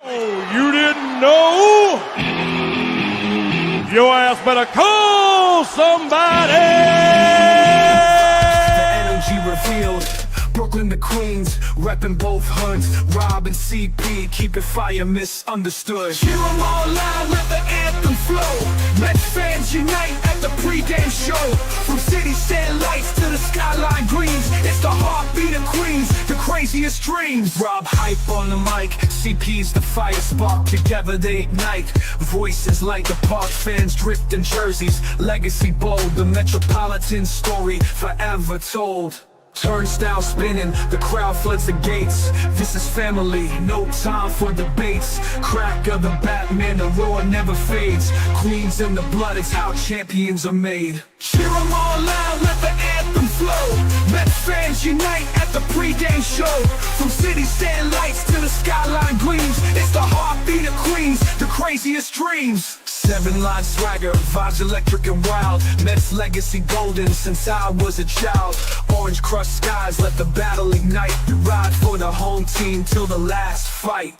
Oh, you didn't know? Your ass better call somebody! The energy revealed. Brooklyn to Queens, reppin' both hoods. Rob and CP, keep it fire, misunderstood. Cheer 'em all loud, let the anthem flow. Mets fans unite at the pregame show. From city sand lights to the skyline greens, it's the heartbeat of Queens, the craziest dreams. Rob hype on the mic, CP's the fire spark. Together they ignite, voices like the park. Fans dripped in jerseys, legacy bold. The Metropolitan story forever told. Turnstile spinning, the crowd floods the gates. This is family, no time for debates. Crack of the Batman, the roar never fades. Queens in the blood, it's how champions are made. Cheer 'em all loud, let the anthem flow. Mets fans unite at the pregame show. From city sand lights to the skyline gleams, it's the heartbeat of Queens, the craziest dreams. 7-line swagger, vibes electric and wild. Mets legacy golden since I was a child. Orange crushed skies, let the battle ignite. Ride for the home team till the last fight.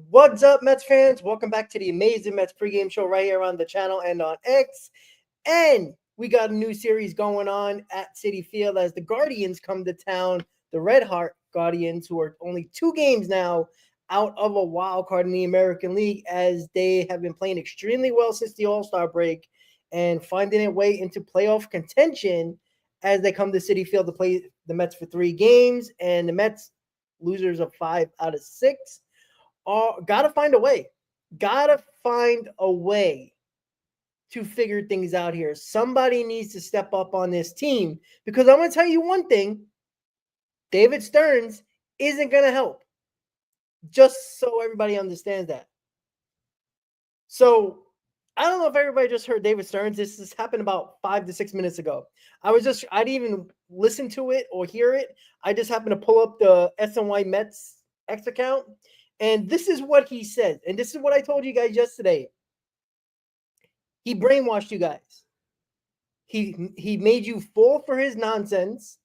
What's up, Mets fans? Welcome back to the amazing Mets pregame show right here on the channel and on X. And we got a new series going on at Citi Field as the Guardians come to town. The Red Heart Guardians, who are only 2 games now out of a wild card in the American League, as they have been playing extremely well since the All-Star break and finding their way into playoff contention as they come to Citi Field to play the Mets for 3 games. And the Mets, losers of 5 out of 6. Gotta find a way to figure things out here. Somebody needs to step up on this team, because I'm going to tell you one thing: David Stearns isn't going to help. Just so everybody understands that. So I don't know if everybody just heard David Stearns. This happened about 5 to 6 minutes ago. I didn't even listen to it or hear it. I just happened to pull up the SNY Mets X account. And this is what he said. And this is what I told you guys yesterday. He brainwashed you guys. He made you fall for his nonsense.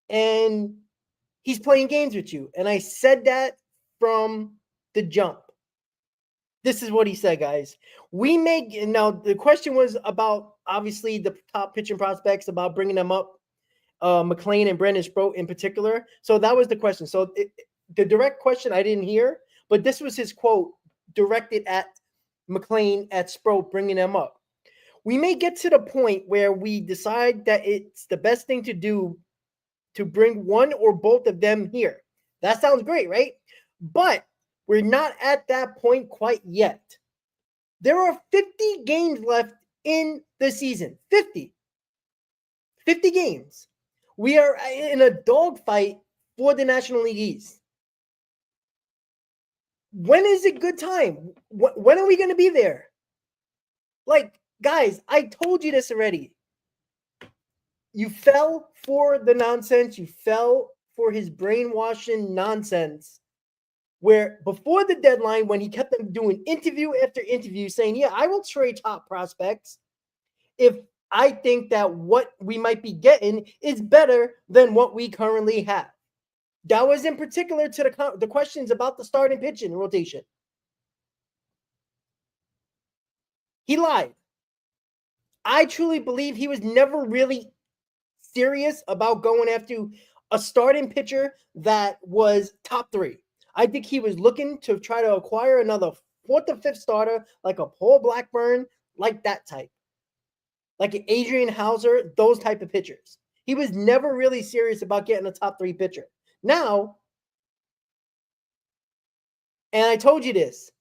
And he's playing games with you. And I said that from the jump. This is what he said, guys. Now, the question was about, obviously, the top pitching prospects, about bringing them up. McLean and Brandon Sproat in particular. So that was the question. So the direct question I didn't hear, but this was his quote directed at McLean, at Sproat, bringing them up. We may get to the point where we decide that it's the best thing to do to bring one or both of them here. That sounds great, right? But we're not at that point quite yet. There are 50 games left in the season. 50 games. We are in a dogfight for the National League East. When is a good time? When are we going to be there? Like, guys, I told you this already. You fell for the nonsense. You fell for his brainwashing nonsense, where before the deadline, when he kept them doing interview after interview saying, yeah, I will trade top prospects if I think that what we might be getting is better than what we currently have. That was in particular to the questions about the starting pitching rotation. He lied. I truly believe he was never really serious about going after a starting pitcher that was top 3. I think he was looking to try to acquire another 4th or 5th starter, like a Paul Blackburn, like that type. Like an Adrian Hauser, those type of pitchers. He was never really serious about getting a top 3 pitcher. Now, and I told you this,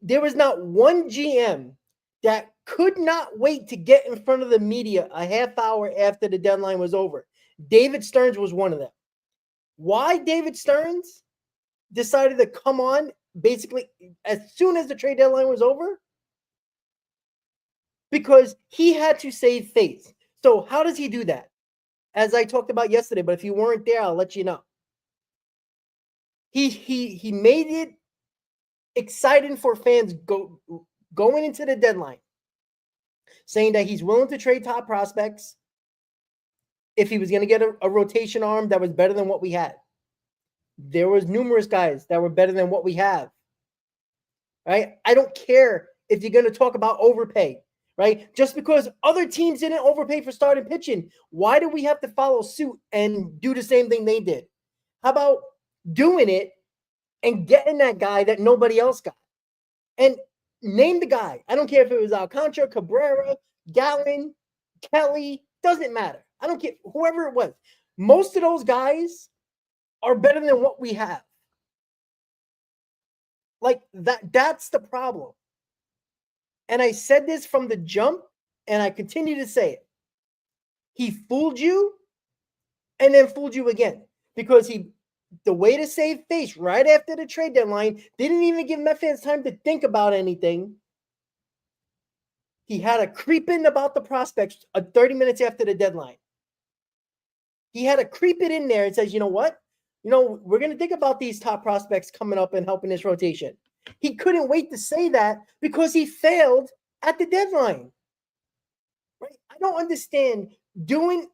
there was not one GM that could not wait to get in front of the media a half hour after the deadline was over. David Stearns was one of them. Why David Stearns decided to come on basically as soon as the trade deadline was over? Because he had to save face. So how does he do that? As I talked about yesterday, but if you weren't there, I'll let you know. He made it exciting for fans going into the deadline, saying that he's willing to trade top prospects if he was going to get a rotation arm that was better than what we had. There was numerous guys that were better than what we have. Right? I don't care if you're going to talk about overpay, right? Just because other teams didn't overpay for starting pitching, why do we have to follow suit and do the same thing they did? How about doing it and getting that guy that nobody else got? And name the guy. I don't care if it was Alcantara, Cabrera, Gallen, Kelly, doesn't matter. I don't care, whoever it was. Most of those guys are better than what we have. Like that's the problem. And I said this from the jump, and I continue to say it. He fooled you and then fooled you again, because the way to save face right after the trade deadline didn't even give Met fans time to think about anything. He had a creep in about the prospects 30 minutes after the deadline. He had to creep it in there and says, you know what? We're going to think about these top prospects coming up and helping this rotation. He couldn't wait to say that because he failed at the deadline. Right? I don't understand doing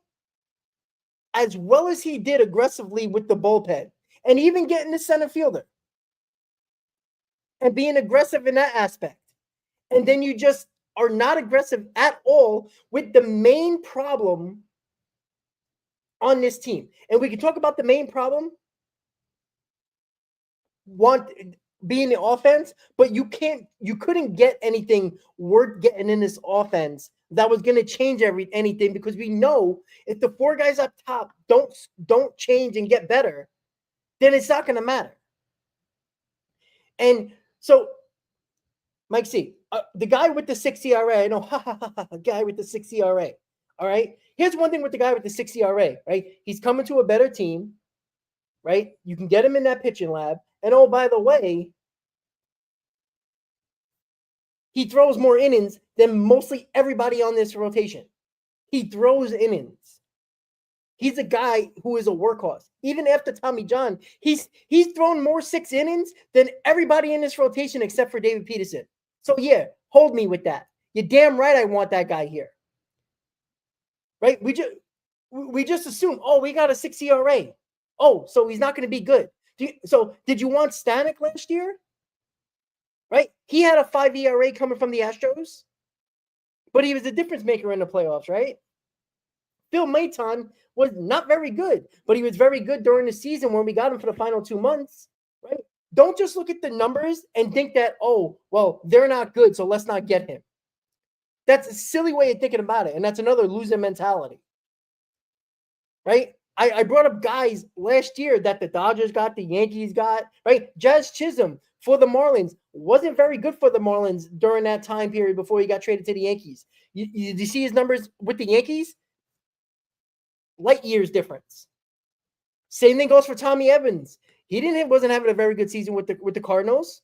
as well as he did aggressively with the bullpen and even getting the center fielder and being aggressive in that aspect. And then you just are not aggressive at all with the main problem on this team. And we can talk about the main problem being the offense, but you couldn't get anything worth getting in this offense that was going to change anything, because we know if the four guys up top don't change and get better, then it's not going to matter. And so, Mike C, the guy with the 6 ERA, I know, guy with the 6 ERA. All right. Here's one thing with the guy with the 6 ERA, right? He's coming to a better team, right? You can get him in that pitching lab. And oh, by the way, he throws more innings than mostly everybody on this rotation. He throws innings. He's a guy who is a workhorse. Even after Tommy John, he's thrown more 6 innings than everybody in this rotation except for David Peterson. So yeah, hold me with that. You're damn right I want that guy here. Right? We just assume, oh, we got a 6 ERA. Oh, so he's not going to be good. So did you want Stanek last year? Right? He had a 5 ERA coming from the Astros, but he was a difference maker in the playoffs, right? Phil Maton was not very good, but he was very good during the season when we got him for the final 2 months, right? Don't just look at the numbers and think that, oh, well, they're not good, so let's not get him. That's a silly way of thinking about it, and that's another losing mentality, right? I brought up guys last year that the Dodgers got, the Yankees got, right? Jazz Chisholm for the Marlins wasn't very good for the Marlins during that time period before he got traded to the Yankees. You see his numbers with the Yankees? Light years difference. Same thing goes for Tommy Evans. He wasn't having a very good season with the Cardinals,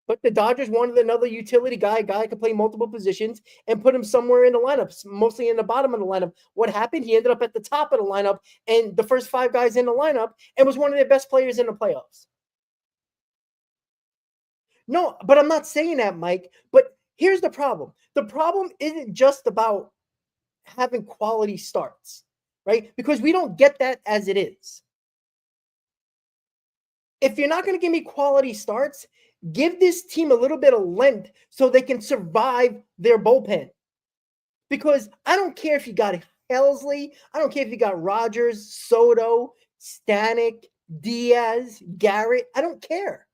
but the Dodgers wanted another utility guy could play multiple positions, and put him somewhere in the lineup, mostly in the bottom of the lineup. What happened? He ended up at the top of the lineup and the first 5 guys in the lineup, and was one of their best players in the playoffs. No, but I'm not saying that, Mike. But here's the problem. The problem isn't just about having quality starts, right? Because we don't get that as it is. If you're not going to give me quality starts, give this team a little bit of length so they can survive their bullpen. Because I don't care if you got Helsley, I don't care if you got Rogers, Soto, Stanek, Diaz, Garrett. I don't care.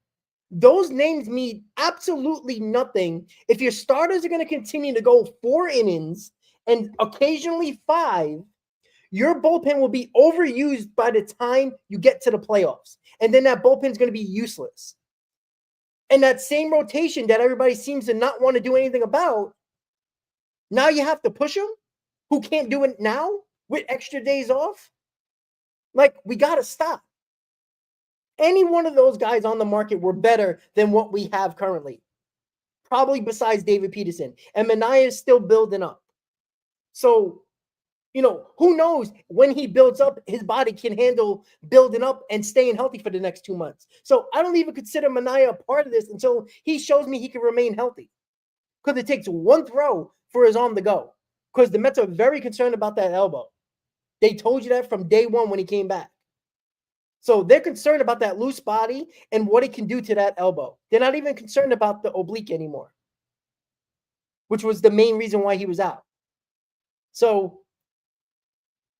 Those names mean absolutely nothing if your starters are going to continue to go 4 innings and occasionally 5. Your bullpen will be overused by the time you get to the playoffs. And then that bullpen is going to be useless. And that same rotation that everybody seems to not want to do anything about, now you have to push them, who can't do it now with extra days off. Like, we got to stop. Any one of those guys on the market were better than what we have currently. Probably besides David Peterson. And Manaea is still building up. So Who knows when he builds up, his body can handle building up and staying healthy for the next 2 months. So I don't even consider Manaea a part of this until he shows me he can remain healthy. Because it takes one throw for his arm to go. Because the Mets are very concerned about that elbow. They told you that from day one when he came back. So they're concerned about that loose body and what it can do to that elbow. They're not even concerned about the oblique anymore, which was the main reason why he was out. So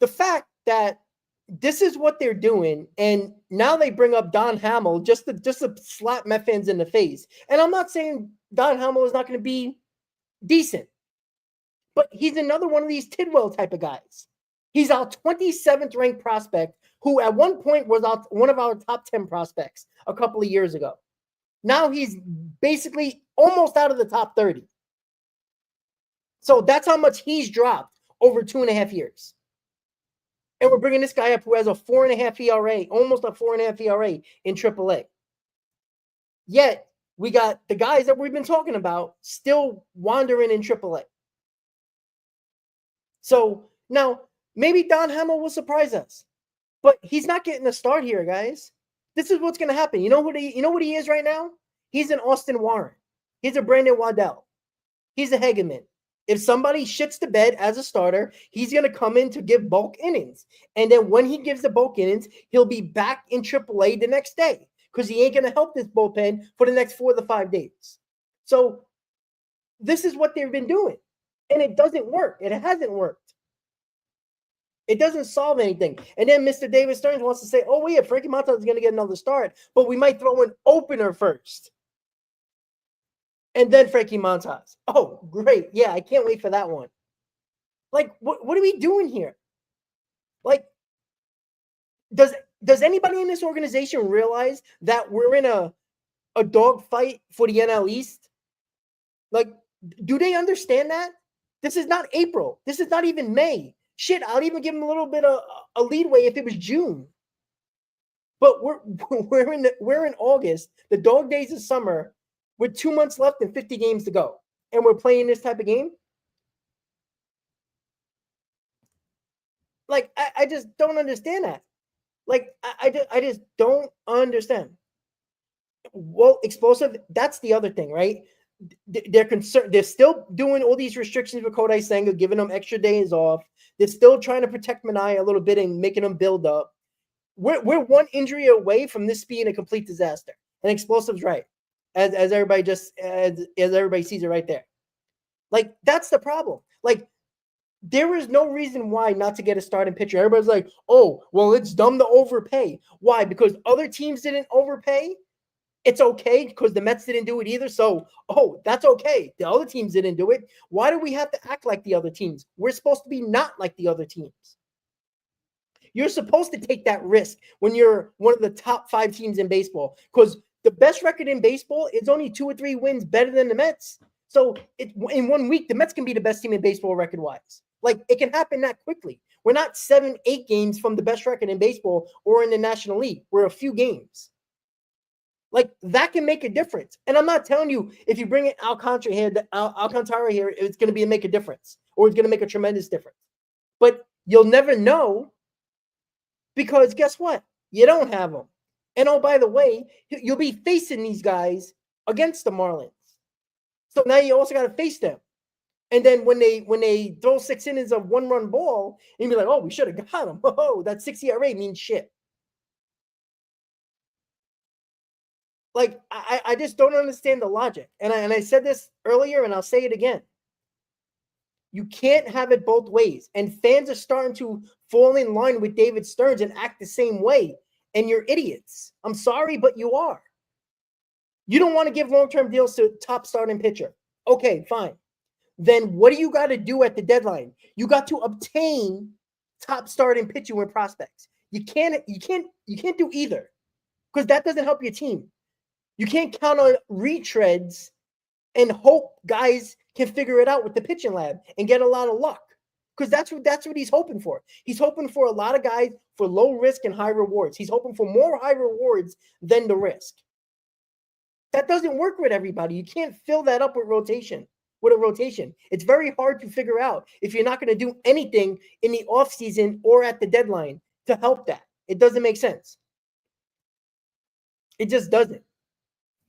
the fact that this is what they're doing, and now they bring up Don Hamill just to slap Met fans in the face. And I'm not saying Don Hamill is not going to be decent, but he's another one of these Tidwell type of guys. He's our 27th ranked prospect, who at one point was one of our top 10 prospects a couple of years ago. Now he's basically almost out of the top 30. So that's how much he's dropped over 2.5 years. And we're bringing this guy up who has a 4.5 ERA, almost a 4.5 ERA in AAA. Yet we got the guys that we've been talking about still wandering in AAA. So now maybe Don Hamill will surprise us, but he's not getting a start here, guys. This is what's going to happen. You know what he is right now? He's an Austin Warren. He's a Brandon Waddell. He's a Hegeman. If somebody shits the bed as a starter, he's going to come in to give bulk innings. And then when he gives the bulk innings, he'll be back in AAA the next day because he ain't going to help this bullpen for the next 4 to 5 days. So this is what they've been doing. And it doesn't work. It hasn't worked. It doesn't solve anything. And then Mr. David Stearns wants to say, oh, yeah, Frankie Montas is going to get another start, but we might throw an opener first. And then Frankie Montas. Oh, great. Yeah, I can't wait for that one. Like, what are we doing here? Like, does anybody in this organization realize that we're in a dogfight for the NL East? Like, do they understand that? This is not April. This is not even May. Shit, I'll even give them a little bit of a leadway if it was June. But we're in August, the dog days of summer, with 2 months left and 50 games to go. And we're playing this type of game? Like, I just don't understand that. Like, I just don't understand. Well, explosive, that's the other thing, right? They're concerned. They're still doing all these restrictions with Kodai Senga, giving them extra days off. They're still trying to protect Manaea a little bit and making them build up. We're one injury away from this being a complete disaster. And explosive's right. As everybody as everybody sees it right there. Like, that's the problem. Like, there is no reason why not to get a starting pitcher. Everybody's like, oh, well, it's dumb to overpay. Why? Because other teams didn't overpay? It's okay because the Mets didn't do it either. So, oh, that's okay. The other teams didn't do it. Why do we have to act like the other teams? We're supposed to be not like the other teams. You're supposed to take that risk when you're one of the top 5 teams in baseball, because the best record in baseball is only 2 or 3 wins better than the Mets. So in 1 week, the Mets can be the best team in baseball record-wise. Like, it can happen that quickly. We're not 7, 8 games from the best record in baseball or in the National League. We're a few games. Like, that can make a difference. And I'm not telling you if you bring in Alcantara here, it's going to make a difference or it's going to make a tremendous difference. But you'll never know because guess what? You don't have them. And oh, by the way, you'll be facing these guys against the Marlins. So now you also got to face them. And then when they throw 6 innings of 1-run ball, you'll be like, oh, we should have got them. Oh, that 6 ERA means shit. Like, I just don't understand the logic. And I said this earlier, and I'll say it again. You can't have it both ways. And fans are starting to fall in line with David Stearns and act the same way. And you're idiots. I'm sorry, but you are. You don't want to give long-term deals to top starting pitcher. Okay, fine. Then what do you got to do at the deadline? You got to obtain top starting pitcher with prospects. You can't do either because that doesn't help your team. You can't count on retreads and hope guys can figure it out with the pitching lab and get a lot of luck. Because that's what he's hoping for. He's hoping for a lot of guys for low risk and high rewards. He's hoping for more high rewards than the risk. That doesn't work with everybody. You can't fill that up with rotation. with a rotation. It's very hard to figure out if you're not going to do anything in the offseason or at the deadline to help that. It doesn't make sense. It just doesn't.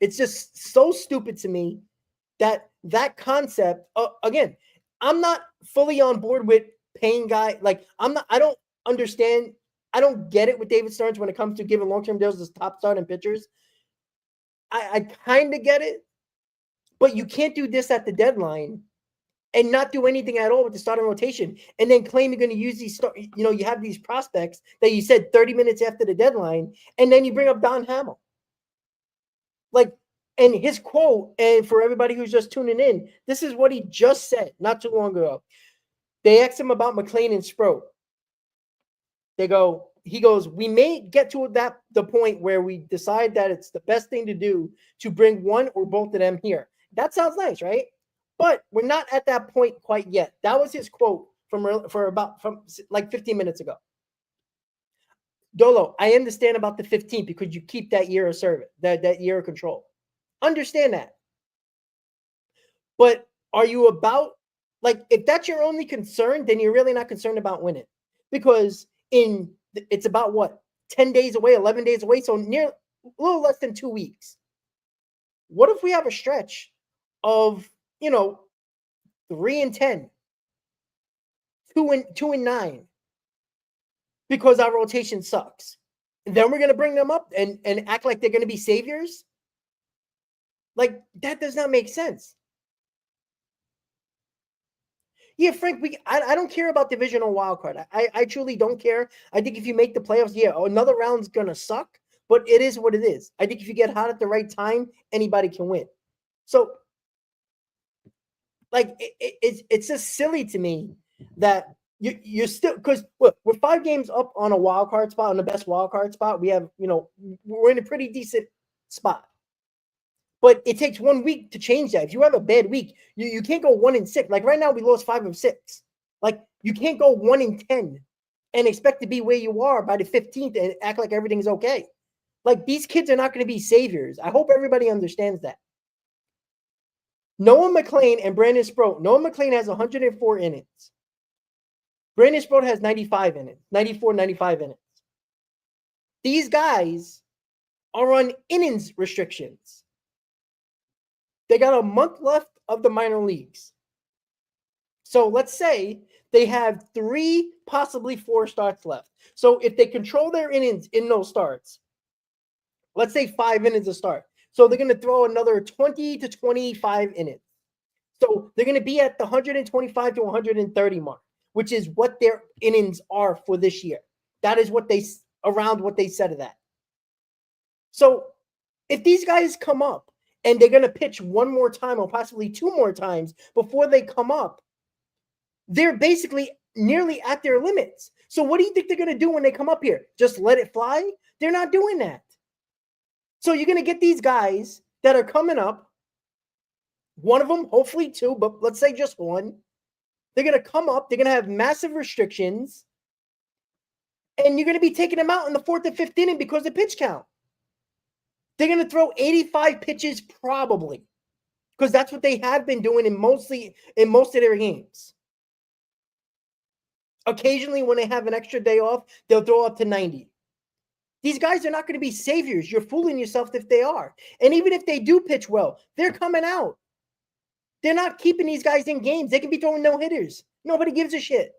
It's just so stupid to me that concept. Again, I'm not fully on board with paying guy. Like I don't understand. I don't get it with David Stearns when it comes to giving long-term deals to top starting pitchers. I kind of get it, but you can't do this at the deadline and not do anything at all with the starting rotation, and then claim you're going to use these. You have these prospects that you said 30 minutes after the deadline, and then you bring up Don Hamill. Like, and his quote, and for everybody who's just tuning in, this is what he just said not too long ago. They asked him about McLean and Sproat. He goes, we may get to the point where we decide that it's the best thing to do to bring one or both of them here. That sounds nice, right? But we're not at that point quite yet. That was his quote from like 15 minutes ago. Dolo, I understand about the 15th because you keep that year of service, that year of control. Understand that. But are you about, like, if that's your only concern, then you're really not concerned about winning. Because it's about what, 10 days away, 11 days away, so a little less than 2 weeks. What if we have a stretch of 3-10, 2-9, because our rotation sucks? And then we're going to bring them up and act like they're going to be saviors? Like, that does not make sense. Yeah, Frank, I don't care about divisional wild card. I truly don't care. I think if you make the playoffs, another round's going to suck, but it is what it is. I think if you get hot at the right time, anybody can win. So, like, it's just silly to me that you're still, because look, we're 5 games up on a wild card spot, on the best wild card spot. We have, we're in a pretty decent spot. But it takes 1 week to change that. If you have a bad week, you can't go 1-6. Like right now, we lost 5 of 6. Like you can't go 1-10 and expect to be where you are by the 15th and act like everything's okay. Like these kids are not going to be saviors. I hope everybody understands that. Noah McLean and Brandon Sproat. Noah McLean has 104 innings. Brandon Sproat has 95 innings, 95 innings. These guys are on innings restrictions. They got a month left of the minor leagues. So let's say they have 3, possibly 4 starts left. So if they control their innings in those starts, let's say 5 innings a start. So they're going to throw another 20 to 25 innings. So they're going to be at the 125 to 130 mark, which is what their innings are for this year. That is around what they said of that. So if these guys come up, and they're going to pitch 1 more time or possibly 2 more times before they come up, they're basically nearly at their limits. So what do you think they're going to do when they come up here? Just let it fly? They're not doing that. So you're going to get these guys that are coming up, one of them, hopefully 2, but let's say just 1. They're going to come up. They're going to have massive restrictions. And you're going to be taking them out in the 4th or 5th inning because of pitch count. They're going to throw 85 pitches probably, because that's what they have been doing in most of their games. Occasionally, when they have an extra day off, they'll throw up to 90. These guys are not going to be saviors. You're fooling yourself if they are. And even if they do pitch well, they're coming out. They're not keeping these guys in games. They can be throwing no-hitters. Nobody gives a shit,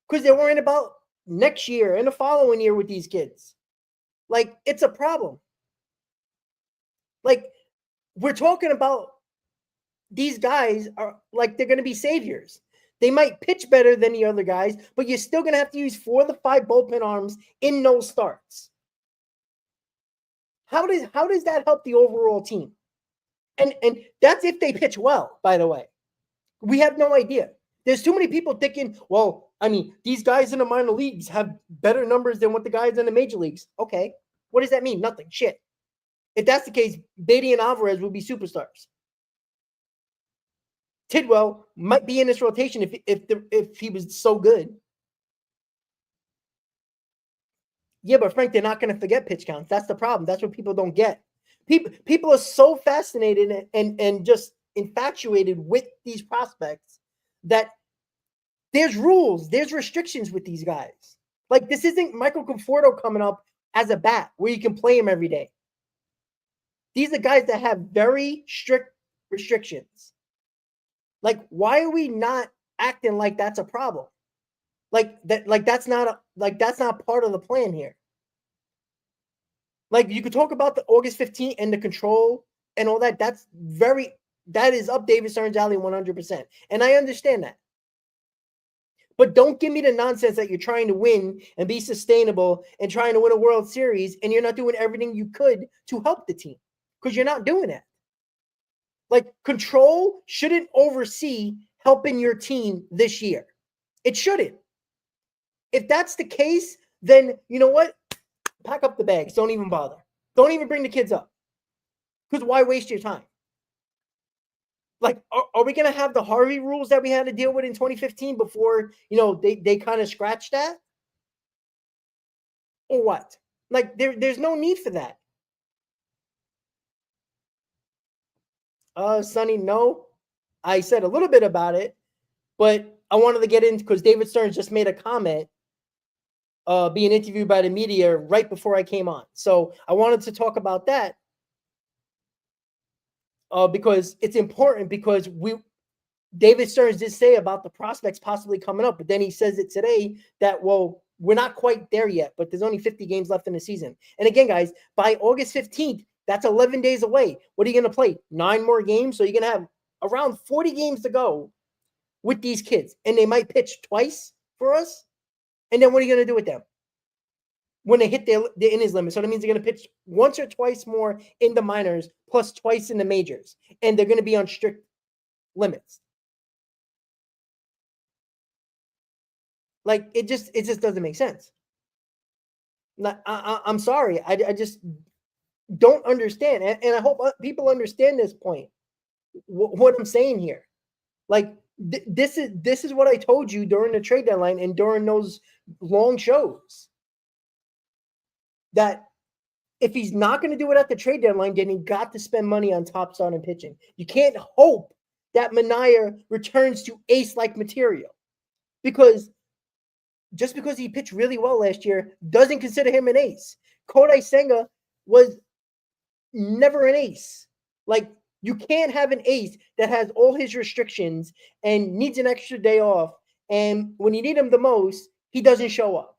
because they're worrying about next year and the following year with these kids. Like, it's a problem. Like, we're talking about these guys are like they're going to be saviors. They might pitch better than the other guys, but you're still going to have to use 4 to 5 bullpen arms in those starts. How does that help the overall team? And that's if they pitch well, by the way. We have no idea. There's too many people thinking, well, I mean, these guys in the minor leagues have better numbers than what the guys in the major leagues. Okay. What does that mean? Nothing. Shit. If that's the case, Beatty and Alvarez will be superstars. Tidwell might be in this rotation if he was so good. Yeah, but Frank, they're not going to forget pitch counts. That's the problem. That's what people don't get. People are so fascinated and just infatuated with these prospects that there's rules, there's restrictions with these guys. Like, this isn't Michael Conforto coming up as a bat where you can play him every day. These are guys that have very strict restrictions. Like, why are we not acting like that's a problem? That's not part of the plan here. Like, you could talk about the August 15th and the control and all that. That is up David Stern's alley 100%. And I understand that. But don't give me the nonsense that you're trying to win and be sustainable and trying to win a World Series and you're not doing everything you could to help the team, because you're not doing that. Like, control shouldn't oversee helping your team this year. It shouldn't. If that's the case, then you know what? Pack up the bags. Don't even bother. Don't even bring the kids up. Because why waste your time? Like, are we going to have the Harvey rules that we had to deal with in 2015 before, they kind of scratched that? Or what? Like, there's no need for that. Sonny, no. I said a little bit about it, but I wanted to get into, because David Stern just made a comment being interviewed by the media right before I came on. So I wanted to talk about that because it's important, because David Stern did say about the prospects possibly coming up, but then he says it today that, well, we're not quite there yet, but there's only 50 games left in the season. And again, guys, by August 15th, that's 11 days away. What are you going to play? 9 more games? So you're going to have around 40 games to go with these kids. And they might pitch twice for us. And then what are you going to do with them when they hit their innings limit? So that means they're going to pitch once or twice more in the minors, plus twice in the majors. And they're going to be on strict limits. Like, it just doesn't make sense. I'm sorry. I just don't understand. And I hope people understand this point, what I'm saying here. Like, this is what I told you during the trade deadline and during those long shows, that if he's not going to do it at the trade deadline, then he got to spend money on top starting pitching. You can't hope that Manaea returns to ace-like material, because just because he pitched really well last year doesn't consider him an ace. Kodai Senga was never an ace. Like, you can't have an ace that has all his restrictions and needs an extra day off, and when you need him the most, he doesn't show up.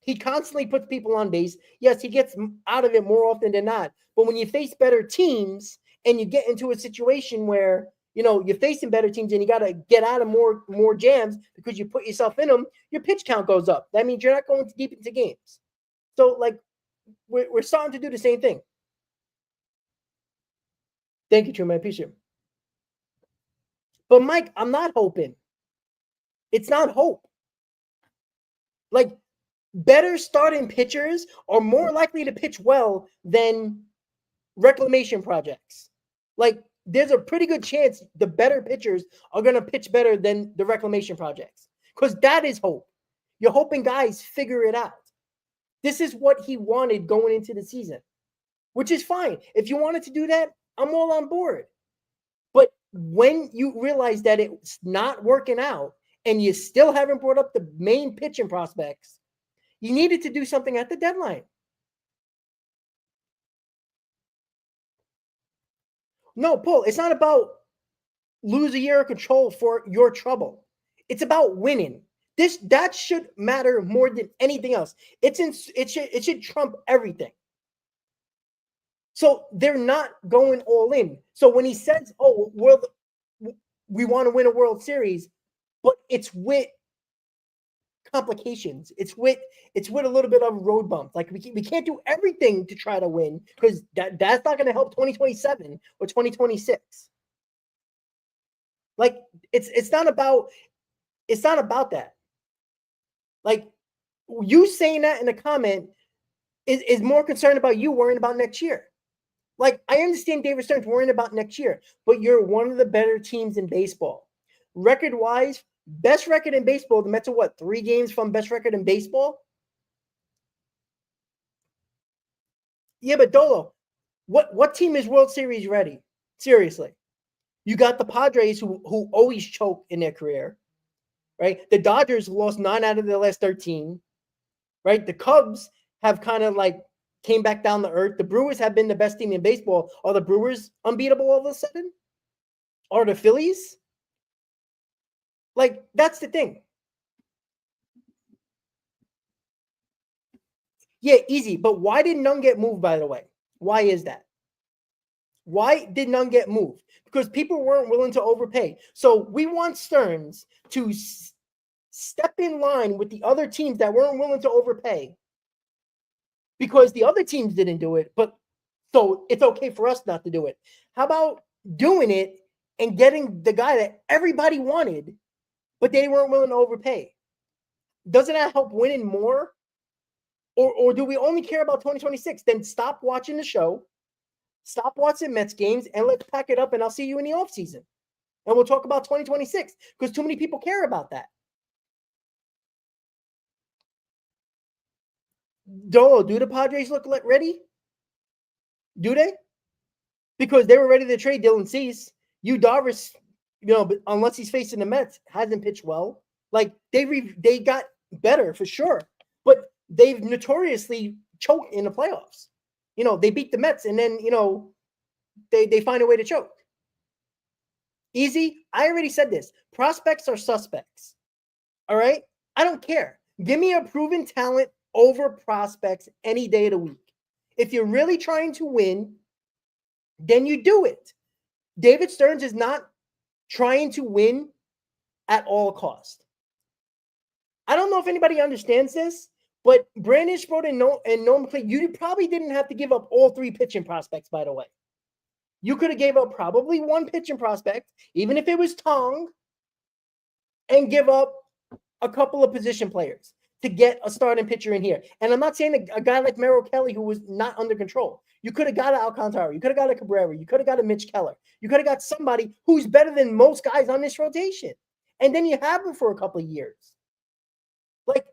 He constantly puts people on base. Yes, he gets out of it more often than not. But when you face better teams and you get into a situation where, you're facing better teams and you got to get out of more jams because you put yourself in them, your pitch count goes up. That means you're not going deep into games. So, like, we're starting to do the same thing. Thank you, Truman. I appreciate it. But, Mike, I'm not hoping. It's not hope. Like, better starting pitchers are more likely to pitch well than reclamation projects. Like, there's a pretty good chance the better pitchers are going to pitch better than the reclamation projects, because that is hope. You're hoping guys figure it out. This is what he wanted going into the season, which is fine. If you wanted to do that, I'm all on board. But when you realize that it's not working out and you still haven't brought up the main pitching prospects, you needed to do something at the deadline. No, Paul, it's not about lose a year of control for your trouble. It's about winning. That should matter more than anything else. It should trump everything. So they're not going all in. So when he says, "Oh, we want to win a World Series," but it's with complications. It's with a little bit of road bump. Like, we can't do everything to try to win, because that's not going to help 2027 or 2026. Like, it's not about that. Like, you saying that in a comment is more concerned about you worrying about next year. Like, I understand David Stern's worrying about next year, but you're one of the better teams in baseball. Record-wise, best record in baseball, the Mets are 3 games from best record in baseball? Yeah, but Dolo, what team is World Series ready? Seriously. You got the Padres who always choke in their career, right? The Dodgers lost 9 out of their last 13, right? The Cubs have kind of like came back down to earth. The Brewers have been the best team in baseball. Are the Brewers unbeatable all of a sudden? Are the Phillies? Like, that's the thing. Yeah, easy. But why did none get moved, by the way? Why is that? Why did none get moved? Because people weren't willing to overpay. So we want Stearns to step in line with the other teams that weren't willing to overpay because the other teams didn't do it. But so it's okay for us not to do it. How about doing it and getting the guy that everybody wanted, but they weren't willing to overpay? Doesn't that help winning more? Or do we only care about 2026? Then stop watching the show. Stop watching Mets games and let's pack it up and I'll see you in the offseason. And we'll talk about 2026 because too many people care about that. Dolo, do the Padres look ready? Do they? Because they were ready to trade Dylan Cease. Yu Darvish, but unless he's facing the Mets, hasn't pitched well. Like they got better for sure, but they've notoriously choked in the playoffs. They beat the Mets and then, they find a way to choke. Easy. I already said this. Prospects are suspects. All right? I don't care. Give me a proven talent over prospects any day of the week. If you're really trying to win, then you do it. David Stearns is not trying to win at all cost. I don't know if anybody understands this, but Brandon Sproat and Nolan McLean, you probably didn't have to give up all 3 pitching prospects, by the way. You could have gave up probably 1 pitching prospect, even if it was Tong, and give up a couple of position players to get a starting pitcher in here. And I'm not saying a guy like Merrill Kelly who was not under control. You could have got an Alcantara. You could have got a Cabrera. You could have got a Mitch Keller. You could have got somebody who's better than most guys on this rotation. And then you have him for a couple of years. Like,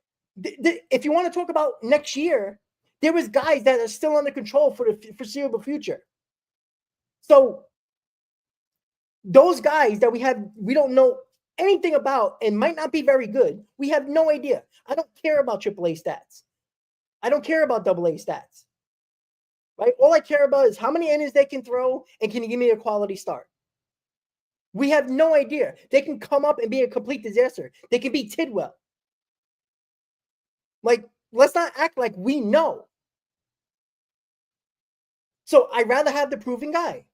if you want to talk about next year, there was guys that are still under control for the foreseeable future. So those guys that we don't know anything about and might not be very good, we have no idea. I don't care about AAA stats. I don't care about AA stats. Right? All I care about is how many innings they can throw and can you give me a quality start. We have no idea. They can come up and be a complete disaster. They can be Tidwell. Like, let's not act like we know. So I'd rather have the proven guy.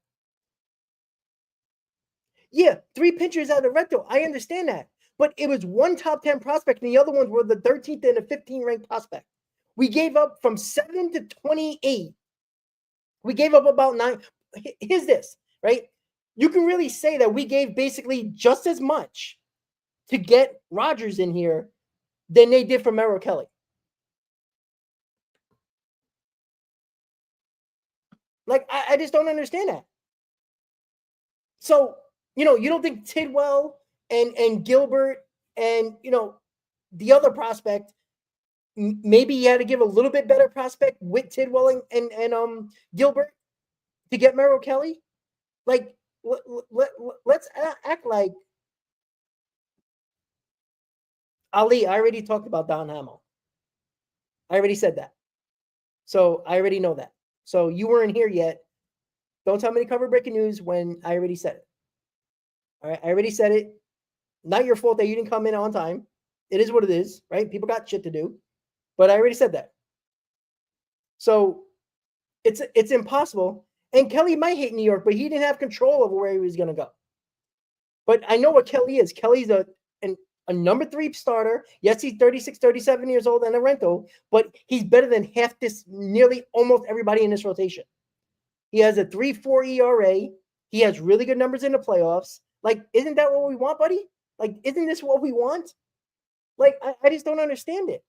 Yeah, 3 pitchers out of Reto. I understand that. But it was 1 top 10 prospect and the other ones were the 13th and the 15th ranked prospect. We gave up from 7 to 28. We gave up about 9. Here's this, right? You can really say that we gave basically just as much to get Rodgers in here than they did for Merrill Kelly. Like, I just don't understand that. So, you don't think Tidwell and Gilbert and, the other prospect, maybe you had to give a little bit better prospect with Tidwell and Gilbert to get Merrill Kelly? Like, let's act like Ali. I already talked about Don Hamill. I already said that. So I already know that. So you weren't here yet. Don't tell me to cover breaking news when I already said it. All right, I already said it. Not your fault that you didn't come in on time. It is what it is, right? People got shit to do. But I already said that. So it's impossible. And Kelly might hate New York, but he didn't have control over where he was going to go. But I know what Kelly is. Kelly's a number 3 starter. Yes, he's 36, 37 years old and a rental, but he's better than half this, nearly almost everybody in this rotation. He has a 3.4 ERA. He has really good numbers in the playoffs. Like, isn't that what we want, buddy? Like, isn't this what we want? Like, I just don't understand it.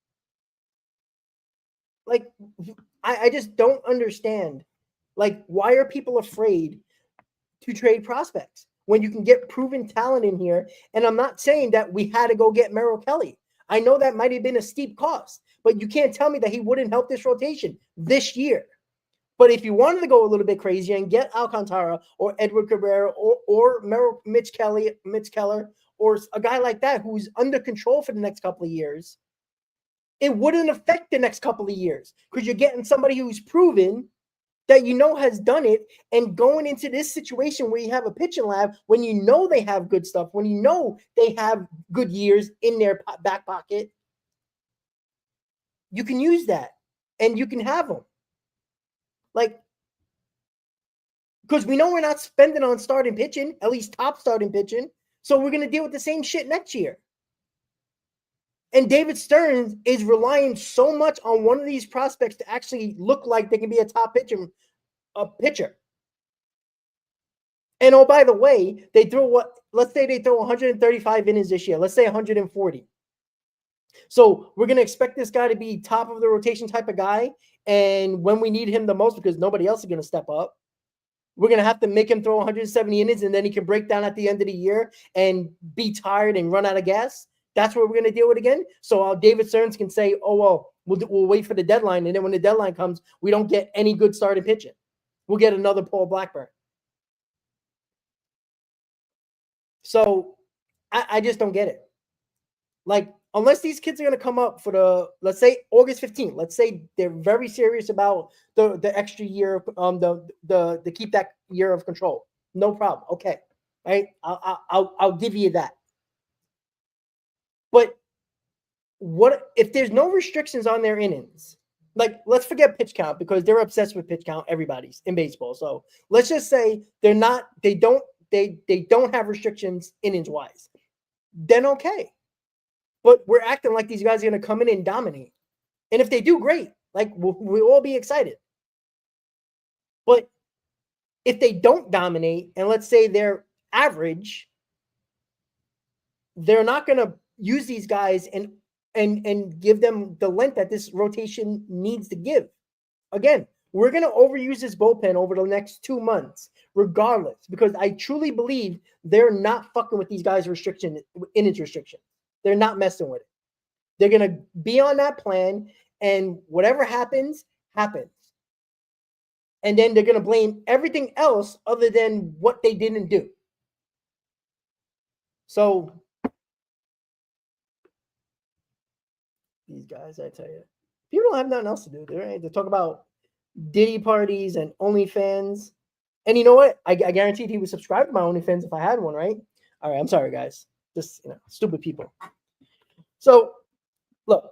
Like, I just don't understand. Like, why are people afraid to trade prospects when you can get proven talent in here? And I'm not saying that we had to go get Merrill Kelly. I know that might have been a steep cost, but you can't tell me that he wouldn't help this rotation this year. But if you wanted to go a little bit crazy and get Alcantara or Edward Cabrera or Mitch Keller, or a guy like that who's under control for the next couple of years, it wouldn't affect the next couple of years because you're getting somebody who's proven that has done it, and going into this situation where you have a pitching lab, when they have good stuff, when they have good years in their back pocket, you can use that and you can have them. Like, because we know we're not spending on starting pitching, at least top starting pitching, so we're going to deal with the same shit next year. And David Stearns is relying so much on one of these prospects to actually look like they can be a top pitcher. And oh, by the way, let's say they throw 135 innings this year. Let's say 140. So we're going to expect this guy to be top of the rotation type of guy. And when we need him the most, because nobody else is going to step up, we're going to have to make him throw 170 innings, and then he can break down at the end of the year and be tired and run out of gas. That's what we're going to deal with again. So David Stearns can say, oh, well, we'll wait for the deadline. And then when the deadline comes, we don't get any good starting pitching. We'll get another Paul Blackburn. So I just don't get it. Like, unless these kids are going to come up for let's say August 15th, let's say they're very serious about the extra year, the keep that year of control. No problem. Okay. Right. I'll give you that. But what if there's no restrictions on their innings? Like, let's forget pitch count, because they're obsessed with pitch count. Everybody's in baseball. So let's just say they don't have restrictions innings wise. Then okay. But we're acting like these guys are going to come in and dominate. And if they do, great. Like, we'll all be excited. But if they don't dominate, and let's say they're average, they're not going to use these guys and give them the length that this rotation needs to give. Again, we're going to overuse this bullpen over the next 2 months, regardless, because I truly believe they're not fucking with these guys' innings restriction. They're not messing with it. They're going to be on that plan, and whatever happens, happens. And then they're going to blame everything else other than what they didn't do. So these guys, I tell you, people don't have nothing else to do. They talk about Diddy parties and OnlyFans. And you know what? I guaranteed he would subscribe to my OnlyFans if I had one, right? All right, I'm sorry, guys. Just, stupid people. So, look,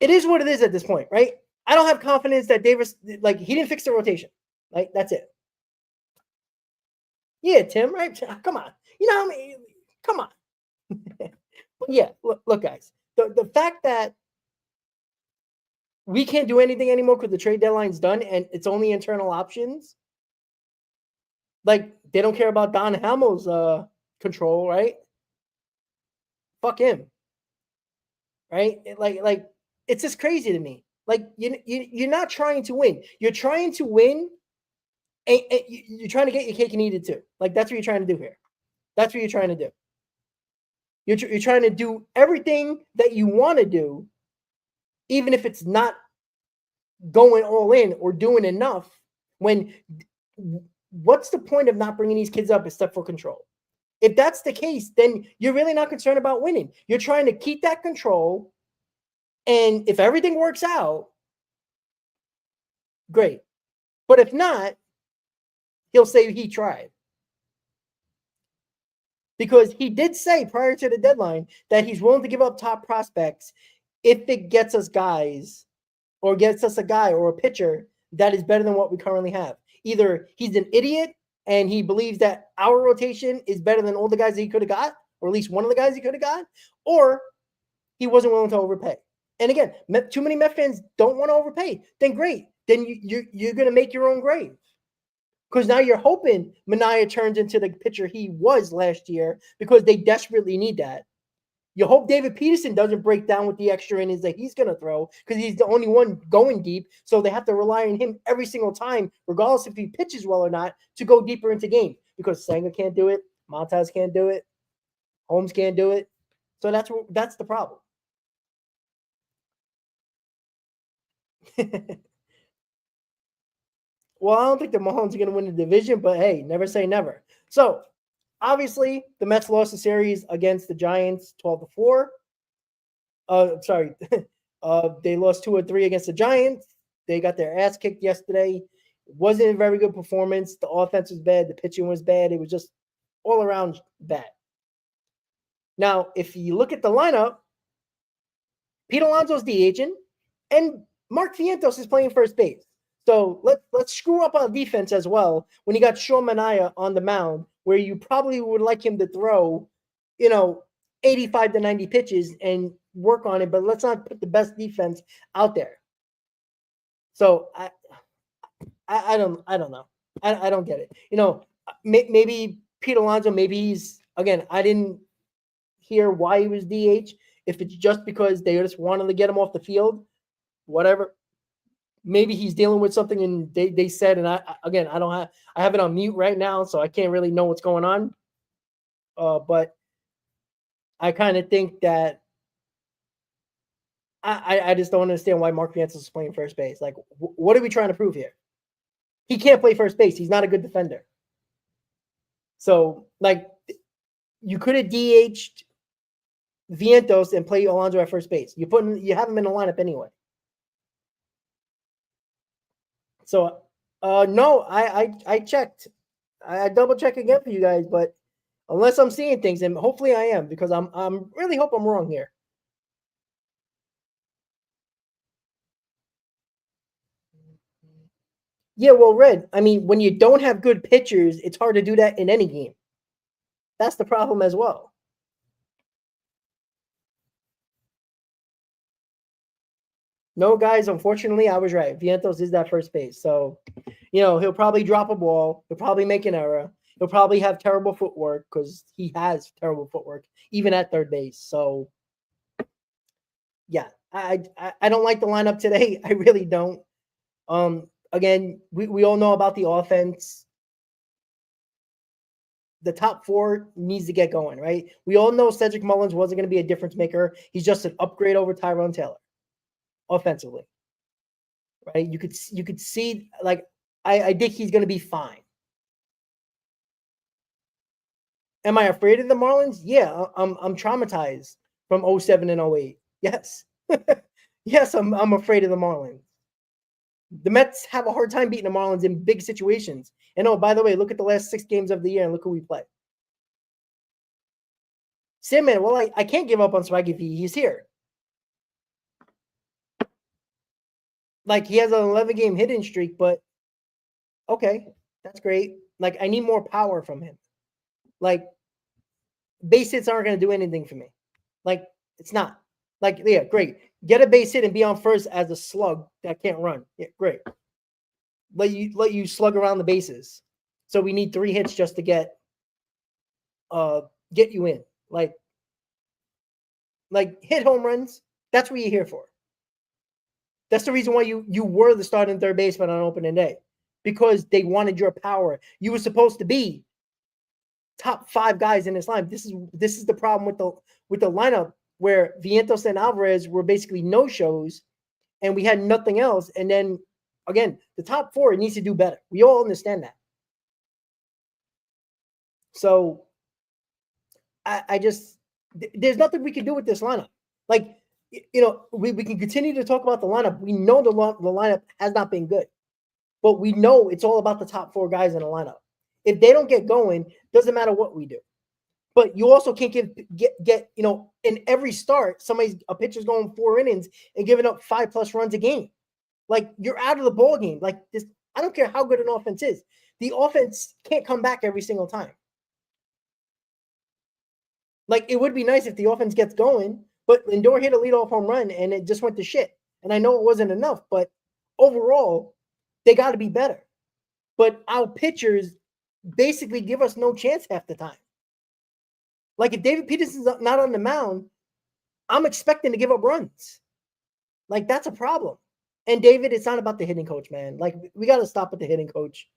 it is what it is at this point, right? I don't have confidence that Davis, like, he didn't fix the rotation. Like, that's it. Yeah, Tim, right? Come on. You know what I mean? Come on. But yeah, look, guys. The fact that we can't do anything anymore because the trade deadline's done and it's only internal options. Like, they don't care about Don Hamill's control, right? Fuck him. Right? Like it's just crazy to me. Like, you're not trying to win. You're trying to win, and you're trying to get your cake and eat it too. Like, that's what you're trying to do here. That's what you're trying to do. You're trying to do everything that you want to do, even if it's not going all in or doing enough. What's the point of not bringing these kids up except for control? If that's the case, then you're really not concerned about winning. You're trying to keep that control, and if everything works out, great. But if not, he'll say he tried. Because he did say prior to the deadline that he's willing to give up top prospects if it gets us guys, or gets us a guy or a pitcher that is better than what we currently have. Either he's an idiot and he believes that our rotation is better than all the guys that he could have got, or at least one of the guys he could have got, or he wasn't willing to overpay. And again, too many Met fans don't want to overpay. Then great. Then you're going to make your own grave. Because now you're hoping Manaea turns into the pitcher he was last year, because they desperately need that. You hope David Peterson doesn't break down with the extra innings that he's going to throw, because he's the only one going deep. So they have to rely on him every single time, regardless if he pitches well or not, to go deeper into game. Because Sanger can't do it. Montas can't do it. Holmes can't do it. So that's the problem. Well, I don't think the Marlins are going to win the division, but hey, never say never. So, obviously, the Mets lost the series against the Giants 12-4. Sorry. They lost 2-3 against the Giants. They got their ass kicked yesterday. It wasn't a very good performance. The offense was bad. The pitching was bad. It was just all around bad. Now, if you look at the lineup, Pete Alonso's DHing, and Mark Vientos is playing first base. So let's screw up on defense as well when you got Sean Manaea on the mound, where you probably would like him to throw, 85 to 90 pitches and work on it, but let's not put the best defense out there. So I don't know. I don't get it. Maybe Pete Alonso, maybe he's, again, I didn't hear why he was DH. If it's just because they just wanted to get him off the field, whatever. Maybe he's dealing with something, and they said, and I have it on mute right now, so I can't really know what's going on. But I kind of think that I just don't understand why Mark Vientos is playing first base. Like, what are we trying to prove here? He can't play first base. He's not a good defender. So, like, you could have DH'd Vientos and play Alonso at first base. You have him in the lineup anyway. So, no, I checked. I double check again for you guys, but unless I'm seeing things, and hopefully I am, because I'm really hope I'm wrong here. Yeah, well, Red, I mean, when you don't have good pitchers, it's hard to do that in any game. That's the problem as well. No, guys, unfortunately, I was right. Vientos is that first base. So, he'll probably drop a ball. He'll probably make an error. He'll probably have terrible footwork because he has terrible footwork, even at third base. So, yeah, I don't like the lineup today. I really don't. Again, we all know about the offense. The top four needs to get going, right? We all know Cedric Mullins wasn't going to be a difference maker. He's just an upgrade over Tyrone Taylor offensively, right? You could see, like, I think he's going to be fine. Am I afraid of the Marlins? Yeah, I'm traumatized from 07 and 08. Yes. Yes, I'm afraid of the Marlins. The Mets have a hard time beating the Marlins in big situations. And oh, by the way, look at the last 6 games of the year and look who we play. Sandman, well, I can't give up on Swaggy V. He's here. Like, he has an 11-game hitting streak, but okay, that's great. Like, I need more power from him. Like, base hits aren't going to do anything for me. Like, it's not. Like, yeah, great. Get a base hit and be on first as a slug that can't run. Yeah, great. Let you slug around the bases. So we need 3 hits just to get you in. Like hit home runs. That's what you're here for. That's the reason why you were the starting third baseman on opening day, because they wanted your power. You were supposed to be top 5 guys in this line. This is the problem with the lineup, where Vientos and Alvarez were basically no-shows, and we had nothing else. And then, again, the top 4 needs to do better. We all understand that. So, there's nothing we can do with this lineup. Like, we can continue to talk about the lineup. We know the lineup has not been good, but we know it's all about the top 4 guys in the lineup. If they don't get going, doesn't matter what we do. But you also can't get in every start, a pitcher's going 4 innings and giving up 5+ runs a game. Like, you're out of the ball game. Like, this, I don't care how good an offense is. The offense can't come back every single time. Like, it would be nice if the offense gets going, but Lindor hit a leadoff home run and it just went to shit. And I know it wasn't enough, but overall, they got to be better. But our pitchers basically give us no chance half the time. Like, if David Peterson's not on the mound, I'm expecting to give up runs. Like, that's a problem. And David, it's not about the hitting coach, man. Like, we got to stop with the hitting coach.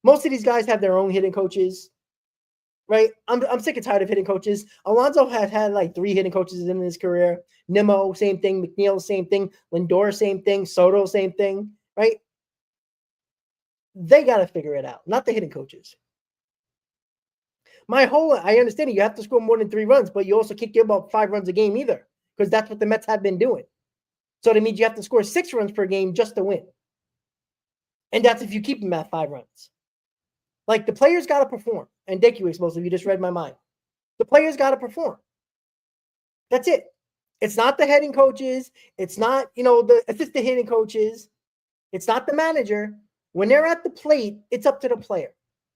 Most of these guys have their own hitting coaches, right? I'm sick and tired of hitting coaches. Alonso has had like 3 hitting coaches in his career. Nimmo, same thing. McNeil, same thing. Lindor, same thing. Soto, same thing, right? They got to figure it out, not the hitting coaches. I understand it. You have to score more than 3 runs, but you also can't give up 5 runs a game either, because that's what the Mets have been doing. So that means you have to score 6 runs per game just to win. And that's if you keep them at 5 runs. Like, the players got to perform. And thank you, Explosive. You just read my mind. The players got to perform. That's it. It's not the hitting coaches. It's not, the assistant hitting coaches. It's not the manager. When they're at the plate, it's up to the player.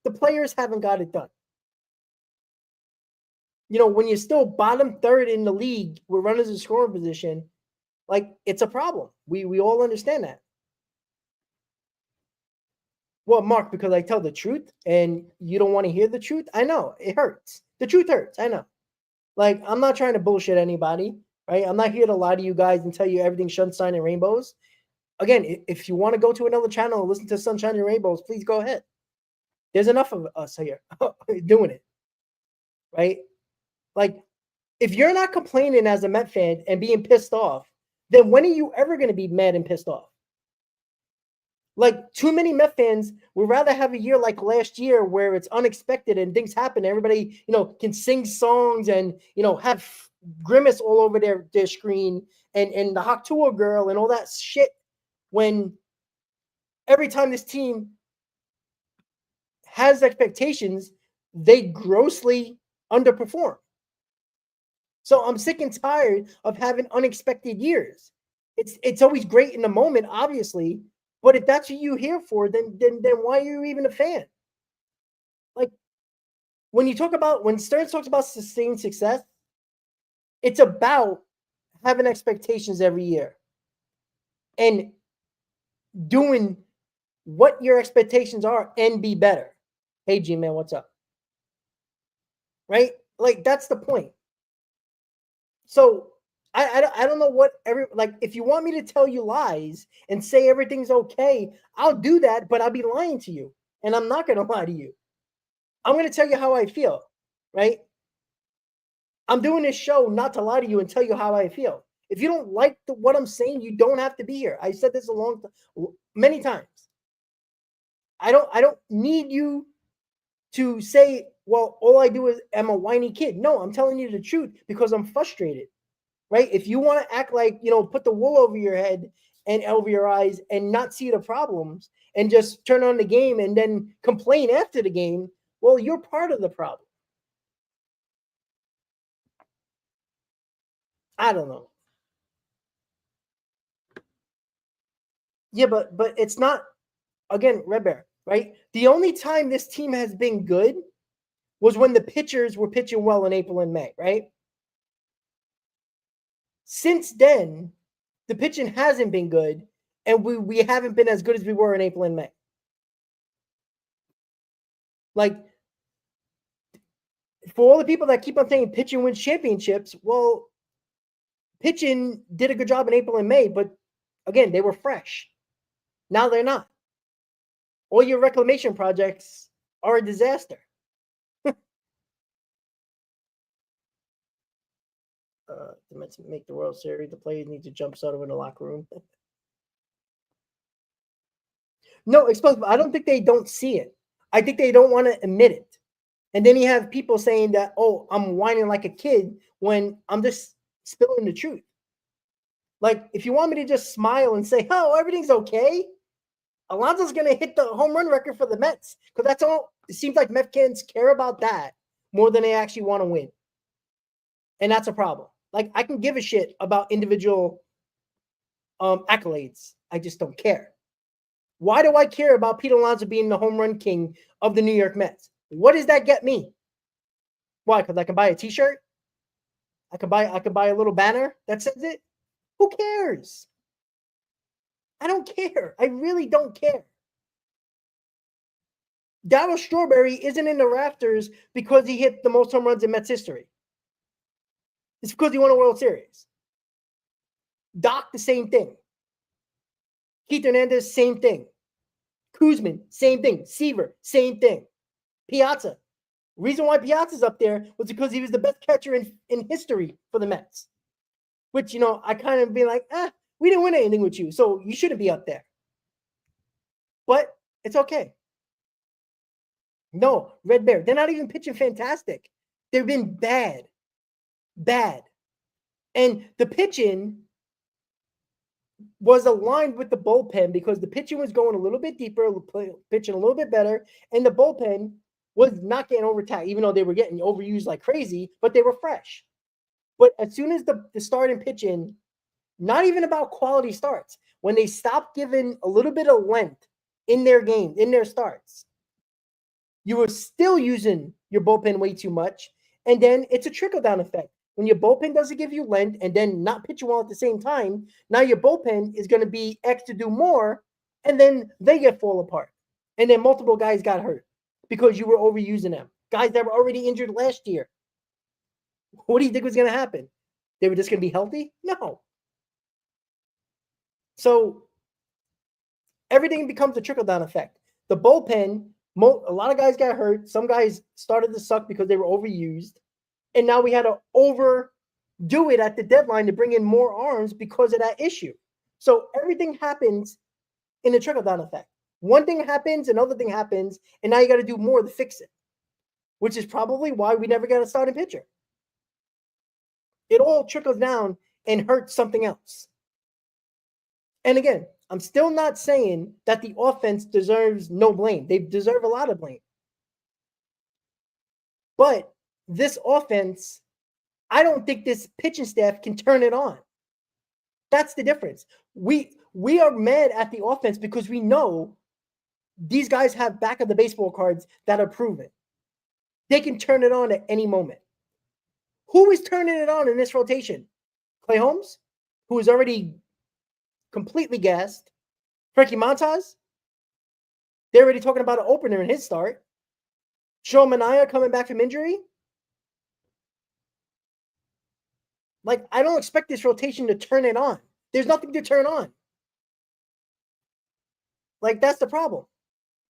The players haven't got it done. When you're still bottom 3rd in the league with runners in scoring position, like, it's a problem. We all understand that. Well, Mark, because I tell the truth and you don't want to hear the truth. I know it hurts. The truth hurts. I know. Like, I'm not trying to bullshit anybody, right? I'm not here to lie to you guys and tell you everything's sunshine and rainbows. Again, if you want to go to another channel and listen to Sunshine and Rainbows, please go ahead. There's enough of us here doing it, right? Like, if you're not complaining as a Met fan and being pissed off, then when are you ever going to be mad and pissed off? Like, too many Met fans would rather have a year like last year where it's unexpected and things happen. Everybody, can sing songs and, have grimace all over their screen and the Haktua girl and all that shit, when every time this team has expectations, they grossly underperform. So I'm sick and tired of having unexpected years. It's always great in the moment, obviously, but if that's what you're here for, then why are you even a fan? Like, when Stearns talks about sustained success, it's about having expectations every year and doing what your expectations are and be better. Hey, G-Man, what's up? Right? Like, that's the point. So I don't know what if you want me to tell you lies and say everything's okay, I'll do that, but I'll be lying to you. And I'm not going to lie to you. I'm going to tell you how I feel, right? I'm doing this show not to lie to you and tell you how I feel. If you don't like what I'm saying, you don't have to be here. I said this many times. I don't need you to say, well, all I do is I'm a whiny kid. No, I'm telling you the truth because I'm frustrated, right? If you want to act like, put the wool over your head and over your eyes and not see the problems and just turn on the game and then complain after the game, well, you're part of the problem. I don't know. Yeah, but it's not, again, Red Bear, right? The only time this team has been good was when the pitchers were pitching well in April and May, right? Since then, the pitching hasn't been good, and we haven't been as good as we were in April and May. Like, for all the people that keep on saying pitching wins championships, well, pitching did a good job in April and May, but again, they were fresh. Now they're not. All your reclamation projects are a disaster. The Mets make the World Series. The players need to jump Soto in the locker room. No, Explosive. I don't think they don't see it. I think they don't want to admit it. And then you have people saying that, oh, I'm whining like a kid when I'm just spilling the truth. Like, if you want me to just smile and say, oh, everything's okay, Alonso's going to hit the home run record for the Mets. Because that's all. It seems like Mets fans care about that more than they actually want to win. And that's a problem. Like, I can give a shit about individual accolades. I just don't care. Why do I care about Pete Alonso being the home run king of the New York Mets? What does that get me? Why? Because I can buy a T-shirt? I could buy a little banner that says it? Who cares? I don't care. I really don't care. Darryl Strawberry isn't in the rafters because he hit the most home runs in Mets history. It's because he won a World Series. Doc, the same thing. Keith Hernandez, same thing. Kuzman, same thing. Seaver, same thing. Piazza. Reason why Piazza's up there was because he was the best catcher in history for the Mets. Which, I kind of be like, we didn't win anything with you, so you shouldn't be up there. But It's okay. No, Red Bear. They're not even pitching fantastic. They've been bad. Bad. And the pitching was aligned with the bullpen because the pitching was going a little bit deeper, pitching a little bit better, and the bullpen was not getting overtaxed, even though they were getting overused like crazy, but they were fresh. But as soon as the start and pitching, not even about quality starts, when they stopped giving a little bit of length in their game, in their starts, you were still using your bullpen way too much, and then it's a trickle-down effect. When your bullpen doesn't give you length and then not pitch you well at the same time, now your bullpen is going to be X to do more, and then they fall apart. And then multiple guys got hurt because you were overusing them. Guys that were already injured last year. What do you think was going to happen? They were just going to be healthy? No. So everything becomes a trickle-down effect. The bullpen, a lot of guys got hurt. Some guys started to suck because they were overused. And now we had to overdo it at the deadline to bring in more arms because of that issue. So everything happens in a trickle-down effect. One thing happens, another thing happens, and now you got to do more to fix it, which is probably why we never got a starting pitcher. It all trickles down and hurts something else. And again, I'm still not saying that the offense deserves no blame. They deserve a lot of blame. But this offense, I don't think this pitching staff can turn it on. That's the difference. We are mad at the offense because we know these guys have back of the baseball cards that are proven. They can turn it on at any moment. Who is turning it on in this rotation? Clay Holmes, who is already completely gassed. Frankie Montas, they're already talking about an opener in his start. Sean Manaea coming back from injury. Like, I don't expect this rotation to turn it on. There's nothing to turn on. Like, that's the problem.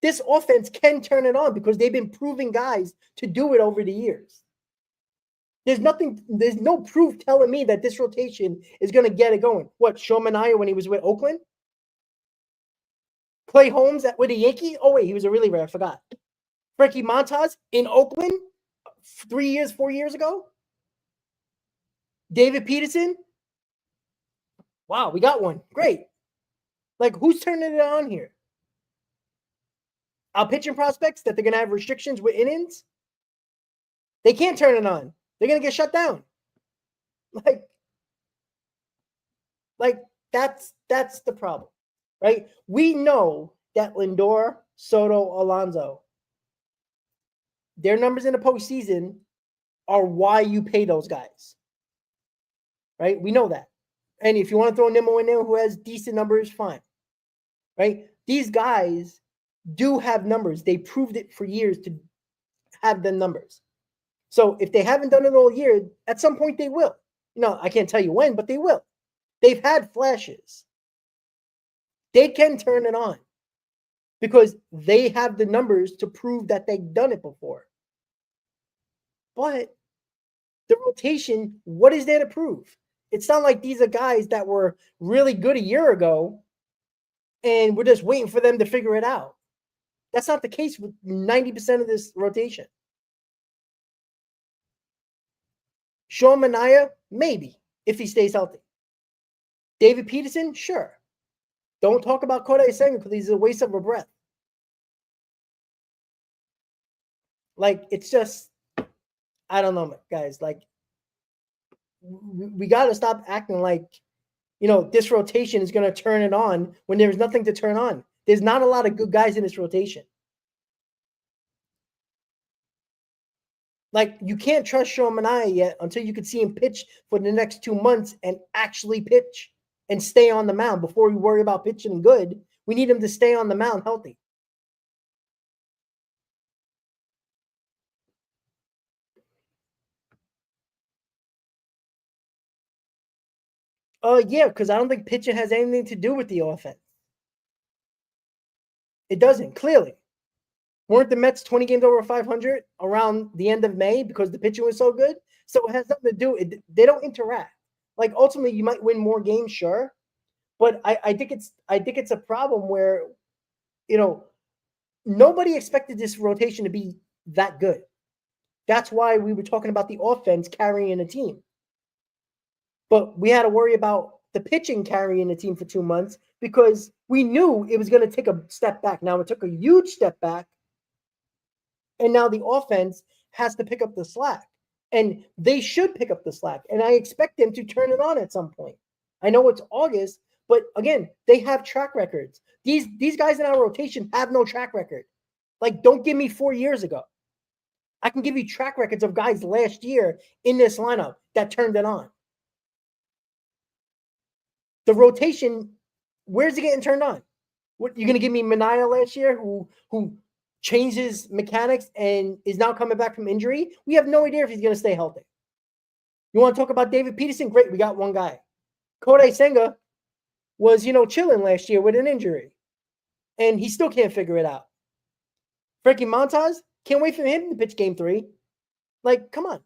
This offense can turn it on because they've been proving guys to do it over the years. There's no proof telling me that this rotation is going to get it going. What, Sean Manaea when he was with Oakland? Clay Holmes with the Yankees? Oh, wait, he was a reliever. I forgot. Frankie Montas in Oakland 4 years ago? David Peterson? Wow, we got one. Great. Like, who's turning it on here? Our pitching prospects that they're going to have restrictions with innings? They can't turn it on. They're going to get shut down. Like that's the problem, right? We know that Lindor, Soto, Alonso, their numbers in the postseason are why you pay those guys, right? We know that. And if you want to throw Nimmo in there who has decent numbers, fine, right? These guys do have numbers. They proved it for years to have the numbers. So if they haven't done it all year, at some point they will. I can't tell you when, but they will. They've had flashes. They can turn it on because they have the numbers to prove that they've done it before. But the rotation, what is there to prove? It's not like these are guys that were really good a year ago and we're just waiting for them to figure it out. That's not the case with 90% of this rotation. Sean Manaea, maybe, if he stays healthy. David Peterson, sure. Don't talk about Kodai Senga because he's a waste of a breath. Like, it's just, I don't know, guys. Like, we got to stop acting like, this rotation is going to turn it on when there's nothing to turn on. There's not a lot of good guys in this rotation. Like, you can't trust Sean Manaea yet until you can see him pitch for the next 2 months and actually pitch and stay on the mound before we worry about pitching good. We need him to stay on the mound healthy. Yeah, because I don't think pitching has anything to do with the offense. It doesn't, clearly. Weren't the Mets 20 games over 500 around the end of May because the pitching was so good? So it has nothing to do. They don't interact. Like, ultimately, you might win more games, sure, but I think it's a problem where, nobody expected this rotation to be that good. That's why we were talking about the offense carrying a team. But we had to worry about the pitching carrying the team for 2 months because we knew it was going to take a step back. Now it took a huge step back. And now the offense has to pick up the slack. And they should pick up the slack. And I expect them to turn it on at some point. I know it's August, but again, they have track records. These guys in our rotation have no track record. Like, don't give me 4 years ago. I can give you track records of guys last year in this lineup that turned it on. The rotation, where's it getting turned on? What, you're going to give me Manaea last year who changes mechanics and is now coming back from injury? We have no idea if he's going to stay healthy. You want to talk about David Peterson? Great, we got one guy. Kodai Senga was, chilling last year with an injury. And he still can't figure it out. Frankie Montas, can't wait for him to pitch game 3. Like, come on.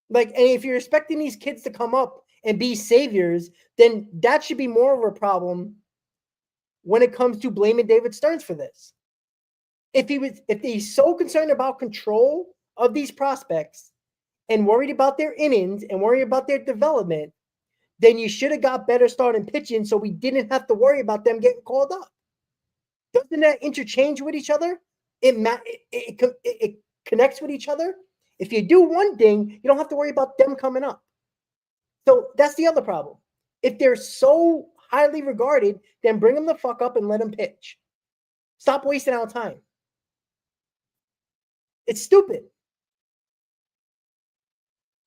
Like, and if you're expecting these kids to come up and be saviors, then that should be more of a problem when it comes to blaming David Stearns for this. If he's so concerned about control of these prospects and worried about their innings and worried about their development, then you should have got better starting pitching so we didn't have to worry about them getting called up. Doesn't that interchange with each other? It connects with each other. If you do one thing, you don't have to worry about them coming up. So that's the other problem. If they're so highly regarded, then bring them the fuck up and let them pitch. Stop wasting our time. It's stupid.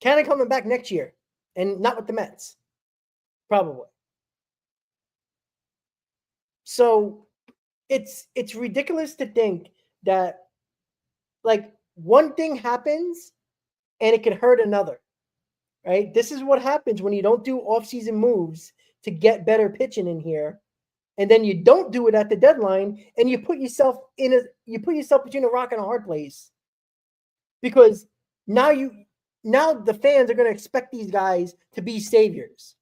Cannon coming back next year, and not with the Mets. Probably. So it's ridiculous to think that, like, one thing happens and it can hurt another. Right? This is what happens when you don't do off-season moves to get better pitching in here, and then you don't do it at the deadline, and you put yourself between a rock and a hard place. Because now the fans are going to expect these guys to be saviors.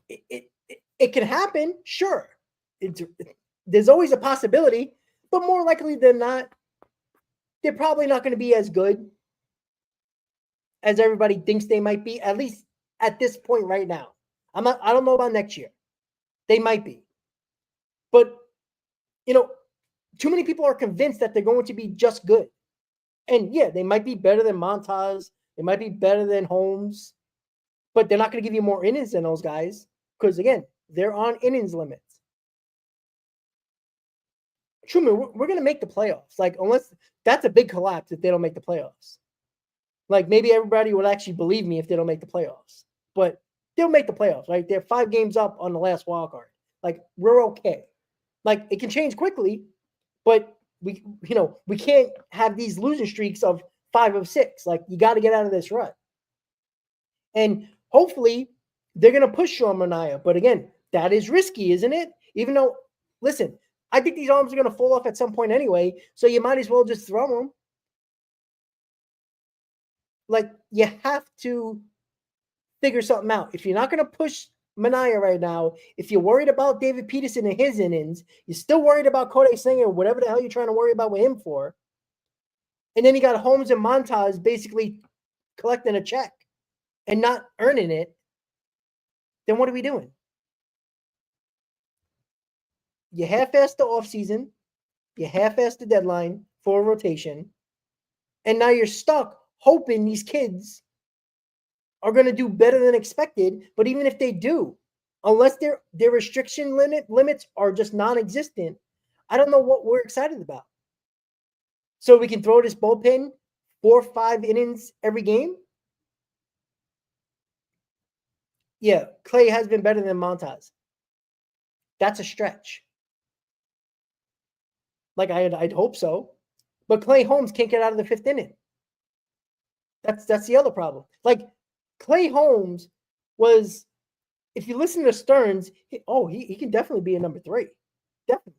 It can happen, sure. There's always a possibility, but more likely than not, they're probably not going to be as good as everybody thinks they might be, at least at this point right now. I don't know about next year. They might be. But, too many people are convinced that they're going to be just good. And yeah, they might be better than Montas. They might be better than Holmes. But they're not going to give you more innings than those guys. Because, again, they're on innings limits. Truman, we're going to make the playoffs. Like, unless that's a big collapse if they don't make the playoffs. Like, maybe everybody would actually believe me if they don't make the playoffs. But they'll make the playoffs, right? They're 5 games up on the last wild card. Like, we're okay. Like, it can change quickly, but we can't have these losing streaks of 5 of 6. Like, you got to get out of this rut. And hopefully they're going to push Sean Manaea. But again, that is risky, isn't it? Even though, listen, I think these arms are going to fall off at some point anyway, so you might as well just throw them. Like, you have to figure something out. If you're not going to push Manaea right now, if you're worried about David Peterson and his innings, you're still worried about Kodai Senga, whatever the hell you're trying to worry about with him for, and then you got Holmes and Montas basically collecting a check and not earning it, then what are we doing? You half-assed the offseason, you half-assed the deadline for a rotation, and now you're stuck hoping these kids are going to do better than expected. But even if they do, unless their restriction limits are just non-existent, I don't know what we're excited about. So we can throw this bullpen 4 or 5 innings every game? Yeah, Clay has been better than Montas. That's a stretch. Like, I'd hope so. But Clay Holmes can't get out of the 5th inning. That's the other problem. Like, Clay Holmes was, if you listen to Stearns, he can definitely be a number 3. Definitely.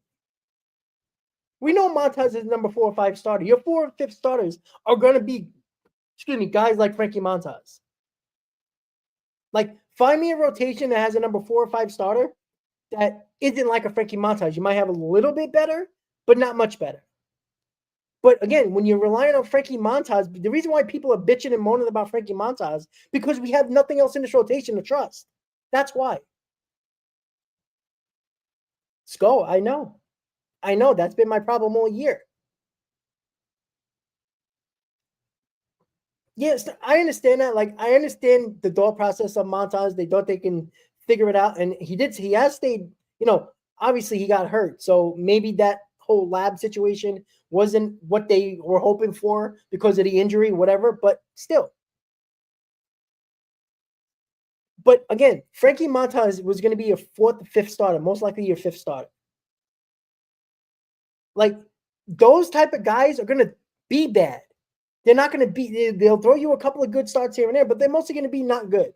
We know Montas is number 4 or 5 starter. Your 4 or 5th starters are going to be, guys like Frankie Montas. Like, find me a rotation that has a number 4 or 5 starter, that isn't like a Frankie Montas. You might have a little bit better, but not much better. But again, when you're relying on Frankie Montas, the reason why people are bitching and moaning about Frankie Montas, because we have nothing else in this rotation to trust. That's why. Skull, I know. That's been my problem all year. Yes, I understand that. Like, I understand the thought process of Montas. They thought they can figure it out. And he has stayed, obviously he got hurt. So maybe that whole lab situation wasn't what they were hoping for because of the injury, whatever, but still. But again, Frankie Montas was going to be your 4th, 5th starter, most likely your 5th starter. Like, those type of guys are going to be bad. They're not going to be, they'll throw you a couple of good starts here and there, but they're mostly going to be not good.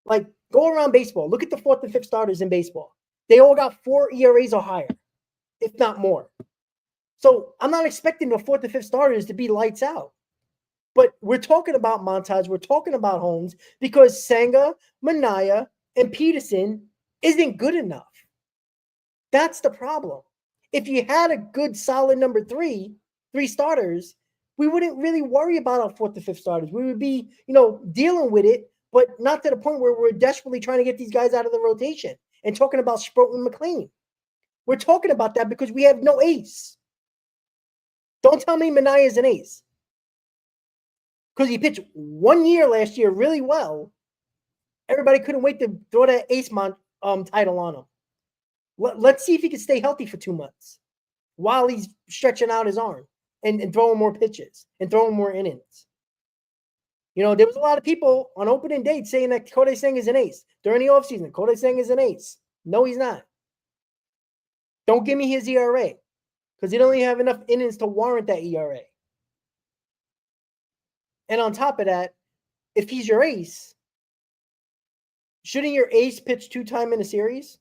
Like, go around baseball. Look at the 4th and 5th starters in baseball. They all got 4 ERAs or higher, if not more. So I'm not expecting the 4th and 5th starters to be lights out. But we're talking about Montage. We're talking about Holmes because Senga, Manaea, and Peterson isn't good enough. That's the problem. If you had a good, solid number 3 starters, we wouldn't really worry about our 4th and 5th starters. We would be, dealing with it, but not to the point where we're desperately trying to get these guys out of the rotation and talking about Sproat and McLean. We're talking about that because we have no ace. Don't tell me Manaea is an ace. Because he pitched 1 year last year really well. Everybody couldn't wait to throw that ace title on him. Let's see if he can stay healthy for 2 months while he's stretching out his arm and throwing more pitches and throwing more innings. There was a lot of people on opening day saying that Kodai Senga is an ace. During the offseason, Kodai Senga is an ace. No, he's not. Don't give me his ERA because he don't even have enough innings to warrant that ERA. And on top of that, if he's your ace, shouldn't your ace pitch 2 times in a series?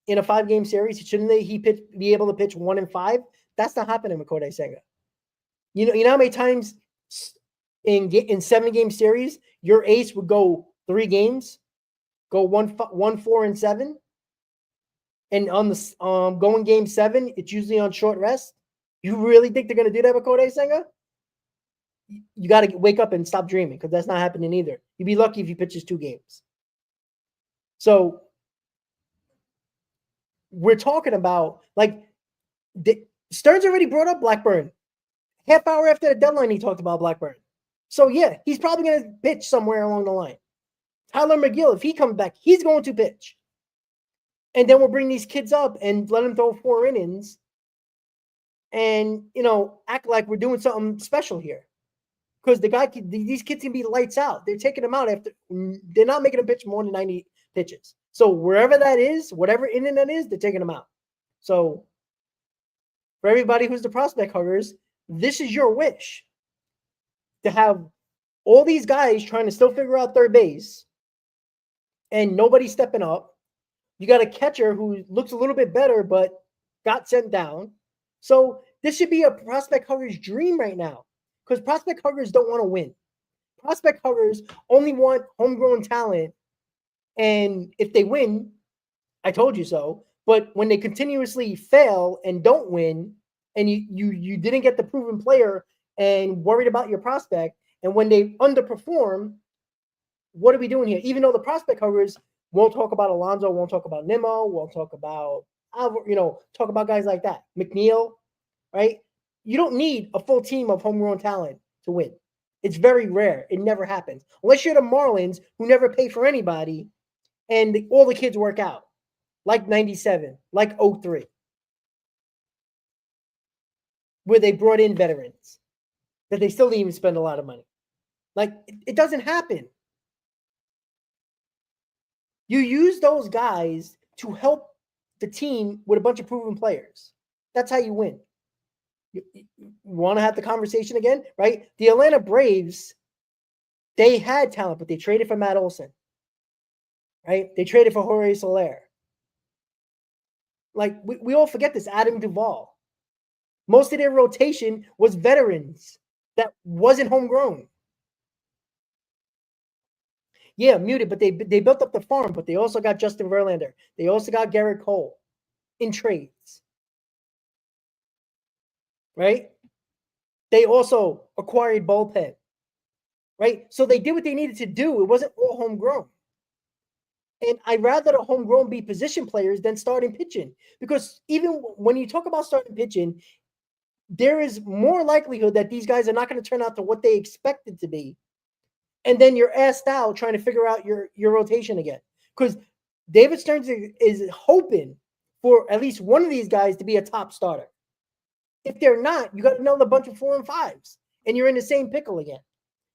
In a 5-game series, shouldn't he be able to pitch 1 and 5? That's not happening with Kodai Senga. You know how many times in 7-game series your ace would go 3 games, go 1, 4, and 7, and on the going game 7, it's usually on short rest. You really think they're going to do that with Kodai Senga? You got to wake up and stop dreaming because that's not happening either. You'd be lucky if he pitches 2 games. So we're talking about, like, Stearns already brought up Blackburn. Half hour after the deadline, he talked about Blackburn. So, yeah, he's probably going to pitch somewhere along the line. Tyler McGill, if he comes back, he's going to pitch. And then we'll bring these kids up and let them throw 4 innings and, act like we're doing something special here. Because these kids can be lights out. They're taking them out after they're not making them pitch more than 90 pitches. So wherever that is, whatever inning that is, they're taking them out. So for everybody who's the prospect huggers, this is your wish to have all these guys trying to still figure out third base and nobody stepping up. You got a catcher who looks a little bit better, but got sent down. So this should be a prospect hugger's dream right now. Because prospect huggers don't want to win. Prospect huggers only want homegrown talent. And if they win, I told you so. But when they continuously fail and don't win, and you didn't get the proven player and worried about your prospect, and when they underperform, what are we doing here? Even though the prospect huggers won't talk about Alonso, won't talk about Nimmo, won't talk about, talk about guys like that. McNeil, right? You don't need a full team of homegrown talent to win. It's very rare. It never happens. Unless you're the Marlins, who never pay for anybody, and all the kids work out. Like 97, like 03. Where they brought in veterans. That they still didn't even spend a lot of money. Like, it doesn't happen. You use those guys to help the team with a bunch of proven players. That's how you win. You want to have the conversation again, right? The Atlanta Braves, they had talent, but they traded for Matt Olson, right? They traded for Jorge Soler. Like, we all forget this. Adam Duvall. Most of their rotation was veterans that wasn't homegrown. Yeah, muted, but they built up the farm, but they also got Justin Verlander. They also got Garrett Cole in trades. Right? They also acquired bullpen. Right? So they did what they needed to do. It wasn't all homegrown. And I'd rather the homegrown be position players than starting pitching. Because even when you talk about starting pitching, there is more likelihood that these guys are not going to turn out to what they expected to be. And then you're asked out trying to figure out your rotation again. Because David Stearns is hoping for at least one of these guys to be a top starter. If they're not, you got another bunch of 4 and 5s, and you're in the same pickle again.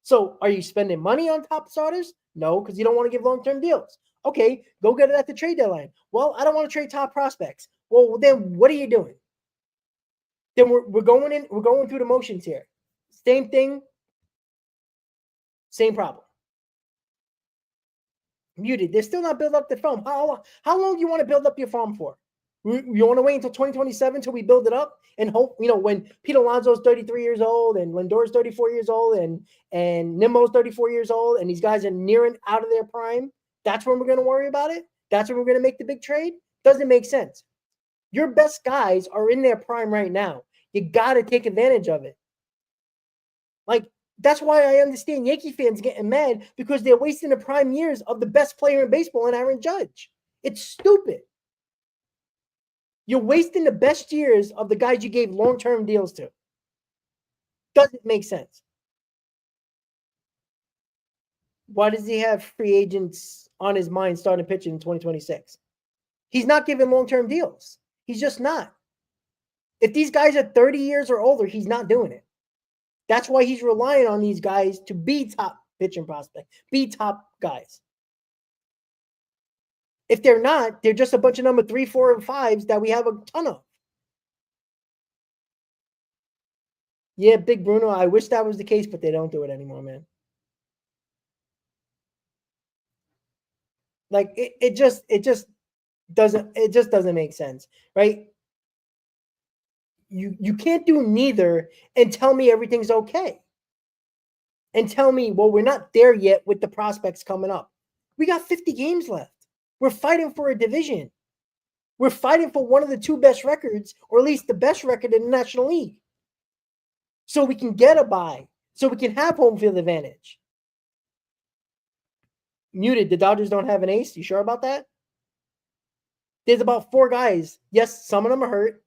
So are you spending money on top starters? No, because you don't want to give long-term deals. Okay, go get it at the trade deadline. Well, I don't want to trade top prospects. Well, then what are you doing? Then we're going through the motions here. Same thing, same problem. Muted. They're still not built up the farm. How long do you want to build up your farm for? You want to wait until 2027 until we build it up and hope, when Pete Alonso's 33 years old and Lindor's 34 years old and Nimmo's 34 years old and these guys are nearing out of their prime, that's when we're going to worry about it? That's when we're going to make the big trade? Doesn't make sense. Your best guys are in their prime right now. You got to take advantage of it. That's why I understand Yankee fans getting mad because they're wasting the prime years of the best player in baseball in Aaron Judge. It's stupid. You're wasting the best years of the guys you gave long-term deals to. Doesn't make sense. Why does he have free agents on his mind starting pitching in 2026? He's not giving long-term deals. He's just not. If these guys are 30 years or older, he's not doing it. That's why he's relying on these guys to be top pitching prospect, be top guys. If they're not, they're just a bunch of number 3, 4, and 5s that we have a ton of. Yeah, Big Bruno, I wish that was the case, but they don't do it anymore, man. It just doesn't make sense, right? You can't do neither and tell me everything's okay. And tell me, well, we're not there yet with the prospects coming up. We got 50 games left. We're fighting for a division. We're fighting for one of the 2 best records, or at least the best record in the National League. So we can get a bye. So we can have home field advantage. Muted, the Dodgers don't have an ace. You sure about that? There's about 4 guys. Yes, some of them are hurt,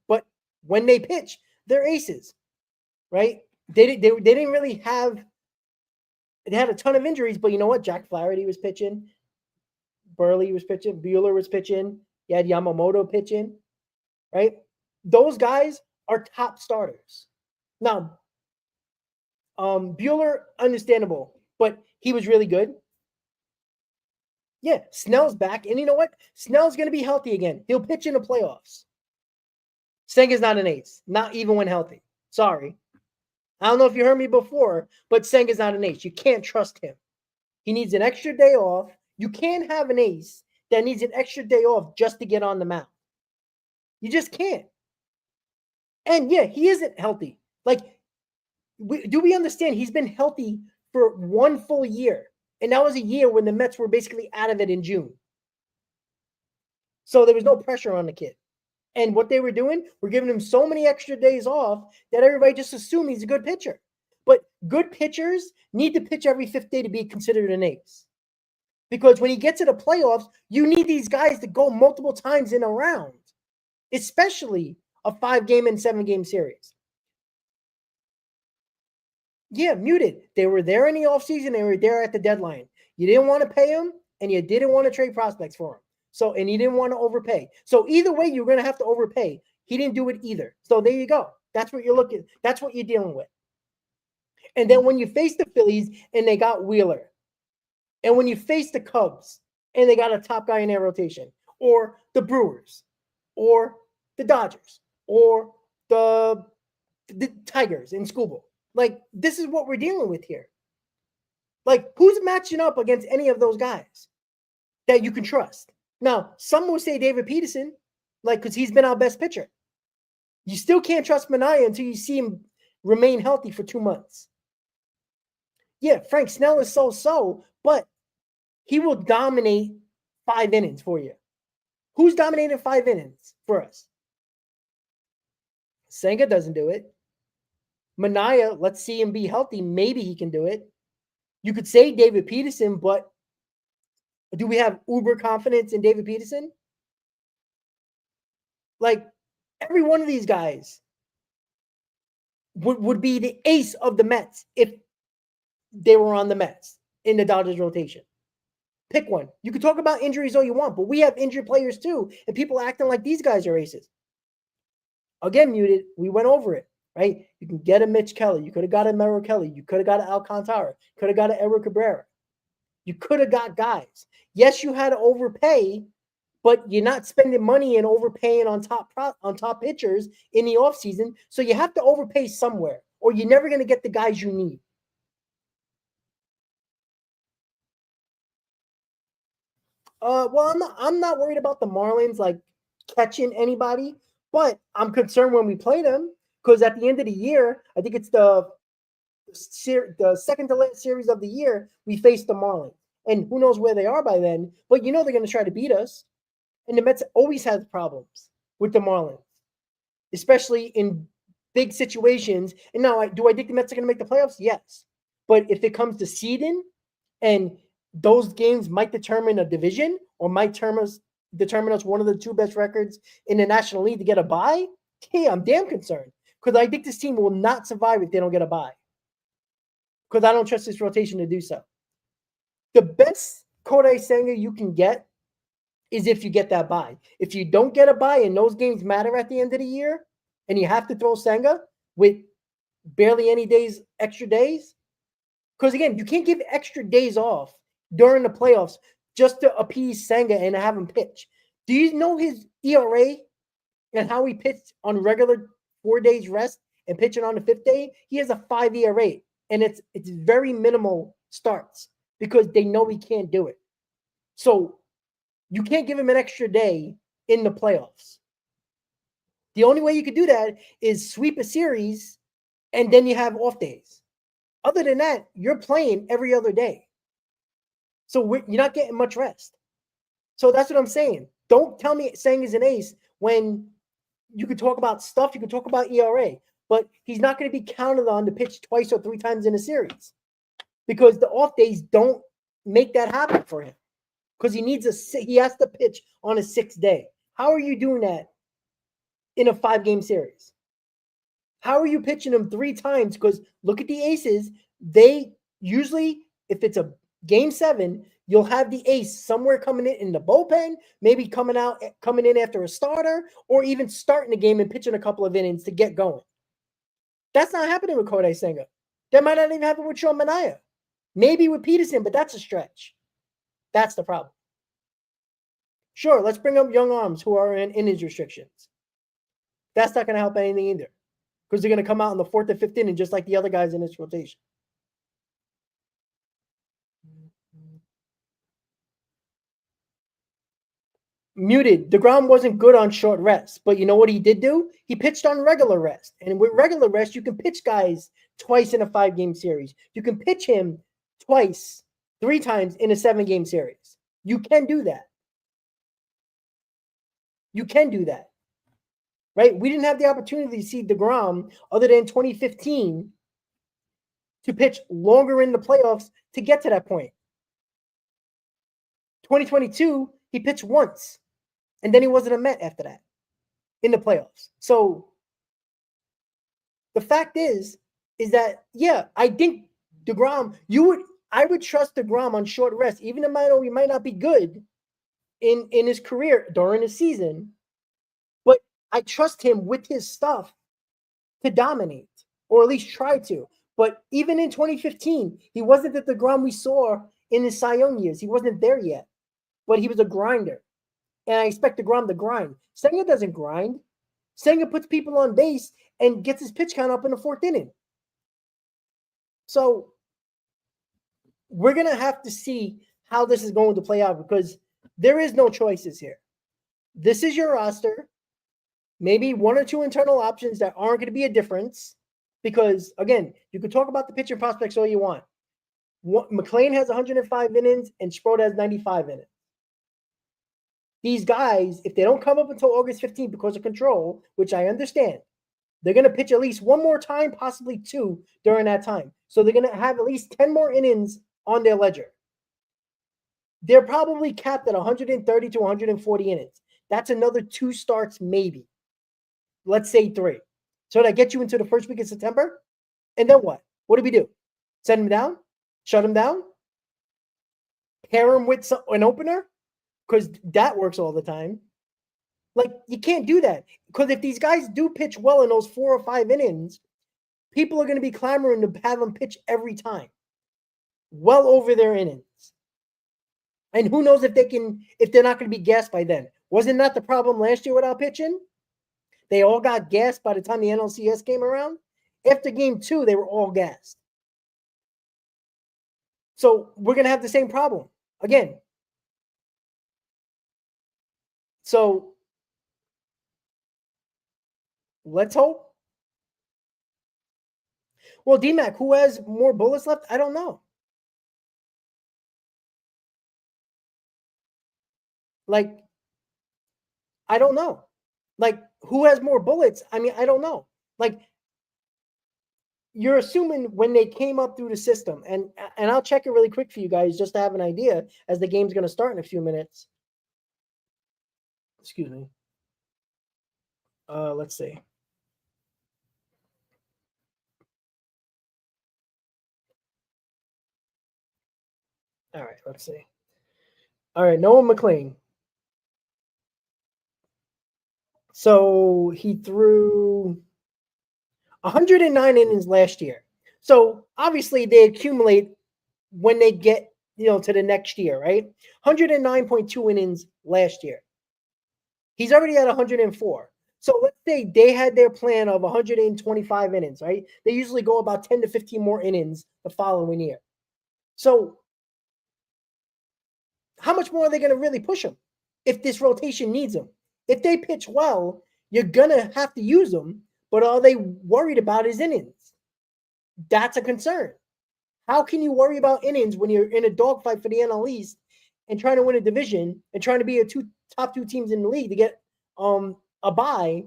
but when they pitch, they're aces, right? They didn't really have. They had a ton of injuries, but you know what? Jack Flaherty was pitching. Burley was pitching. Buehler was pitching. You had Yamamoto pitching, right? Those guys are top starters. Now, Buehler, understandable, but he was really good. Yeah, Snell's back, and you know what? Snell's going to be healthy again. He'll pitch in the playoffs. Senga's not an ace, not even when healthy. Sorry. I don't know if you heard me before, but Senga's not an ace. You can't trust him. He needs an extra day off. You can't have an ace that needs an extra day off just to get on the mound. You just can't. And yeah, he isn't healthy. Do we understand he's been healthy for 1 full year? And that was a year when the Mets were basically out of it in June. So there was no pressure on the kid. And what they were doing, we're giving him so many extra days off that everybody just assumed he's a good pitcher. But good pitchers need to pitch every 5th day to be considered an ace. Because when you get to the playoffs, you need these guys to go multiple times in a round, especially a 5-game and 7-game series. Yeah, muted. They were there in the offseason. They were there at the deadline. You didn't want to pay them, and you didn't want to trade prospects for them. And you didn't want to overpay. So either way, you're going to have to overpay. He didn't do it either. So there you go. That's what you're looking. That's what you're dealing with. And then when you face the Phillies and they got Wheeler, and when you face the Cubs and they got a top guy in their rotation, or the Brewers, or the Dodgers, or the Tigers in Scuba, this is what we're dealing with here. Who's matching up against any of those guys that you can trust? Now, some will say David Peterson, because he's been our best pitcher. You still can't trust Manaea until you see him remain healthy for 2 months. Yeah, Frank Snell is so-so, but he will dominate 5 innings for you. Who's dominated 5 innings for us? Senga doesn't do it. Manaea, let's see him be healthy. Maybe he can do it. You could say David Peterson, but do we have uber confidence in David Peterson? Like, every one of these guys would be the ace of the Mets if they were on the Mets in the Dodgers rotation. Pick one. You can talk about injuries all you want, but we have injured players too, and people acting like these guys are aces. Again, Muted, we went over it, right? You can get a Mitch Kelly. You could have got a Merrill Kelly. You could have got an Alcantara. Could have got an Eric Cabrera. You could have got guys. Yes, you had to overpay, but you're not spending money and overpaying on top pitchers in the offseason. So you have to overpay somewhere, or you're never going to get the guys you need. Well, I'm not worried about the Marlins like catching anybody, but I'm concerned when we play them because at the end of the year, I think it's the second to last series of the year, we face the Marlins. And who knows where they are by then, but you know they're going to try to beat us. And the Mets always has problems with the Marlins, especially in big situations. And now, do I think the Mets are going to make the playoffs? Yes. But if it comes to seeding, and those games might determine a division or might determine us one of the 2 best records in the National League to get a bye, hey, I'm damn concerned. Because I think this team will not survive if they don't get a bye. Because I don't trust this rotation to do so. The best Kodai Senga you can get is if you get that bye. If you don't get a bye and those games matter at the end of the year and you have to throw Senga with barely any extra days, because again, you can't give extra days off during the playoffs just to appease Senga and have him pitch. Do you know his ERA and how he pitched on regular 4 days rest and pitching on the 5th day? He has a 5 ERA, and it's very minimal starts because they know he can't do it. So you can't give him an extra day in the playoffs. The only way you could do that is sweep a series, and then you have off days. Other than that, you're playing every other day. So you're not getting much rest. So that's what I'm saying. Don't tell me saying he's an ace when you could talk about stuff, you could talk about ERA, but he's not going to be counted on to pitch 2 or 3 times in a series because the off days don't make that happen for him because he has to pitch on a 6th day. How are you doing that in a 5-game series? How are you pitching them 3 times? Because look at the aces. They usually, if it's a game 7, you'll have the ace somewhere coming in the bullpen, maybe coming in after a starter, or even starting the game and pitching a couple of innings to get going. That's not happening with Kodai Senga. That might not even happen with Sean Manaea. Maybe with Peterson, but that's a stretch. That's the problem. Sure, let's bring up young arms who are in innings restrictions. That's not going to help anything either because they're going to come out in the 4th or 5th inning just like the other guys in this rotation. Muted. DeGrom wasn't good on short rest, but you know what he did do? He pitched on regular rest. And with regular rest, you can pitch guys twice in a 5-game series. You can pitch him twice, 3 times in a 7-game series. You can do that. You can do that. Right? We didn't have the opportunity to see DeGrom other than 2015 to pitch longer in the playoffs to get to that point. 2022, he pitched once. And then he wasn't a Met after that in the playoffs. So the fact is that, yeah, I think DeGrom, I would trust DeGrom on short rest, even though he might not be good in his career during the season. But I trust him with his stuff to dominate, or at least try to. But even in 2015, he wasn't the DeGrom we saw in his Cy Young years. He wasn't there yet. But he was a grinder. And I expect DeGrom to grind. Senga doesn't grind. Senga puts people on base and gets his pitch count up in the 4th inning. So we're going to have to see how this is going to play out because there is no choices here. This is your roster. Maybe 1 or 2 internal options that aren't going to be a difference because, again, you could talk about the pitching prospects all you want. McLean has 105 innings and Sproat has 95 innings. These guys, if they don't come up until August 15th because of control, which I understand, they're going to pitch at least one more time, possibly two during that time. So they're going to have at least 10 more innings on their ledger. They're probably capped at 130 to 140 innings. That's another 2 starts maybe. Let's say 3. So that gets you into the first week of September. And then what? What do we do? Send him down? Shut him down? Pair him with an opener? Because that works all the time. Like, you can't do that. Because if these guys do pitch well in those 4 or 5 innings, people are going to be clamoring to have them pitch every time. Well over their innings. And who knows if they're not going to be gassed by then. Wasn't that the problem last year without pitching? They all got gassed by the time the NLCS came around. After game 2, they were all gassed. So we're going to have the same problem again. So let's hope. Well, D-Mac, who has more bullets left? I don't know. Like, I don't know. Like, who has more bullets? I mean, I don't know. Like, you're assuming when they came up through the system, and I'll check it really quick for you guys just to have an idea as the game's going to start in a few minutes. Excuse me. Let's see. All right, let's see. All right, Noah McLean. So he threw 109 innings last year. So obviously they accumulate when they get, to the next year, right? 109.2 innings last year. He's already at 104. So let's say they had their plan of 125 innings, right? They usually go about 10 to 15 more innings the following year. So how much more are they going to really push him if this rotation needs him? If they pitch well, you're going to have to use them, but are they worried about his innings? That's a concern. How can you worry about innings when you're in a dogfight for the NL East and trying to win a division and trying to be top two teams in the league to get a bye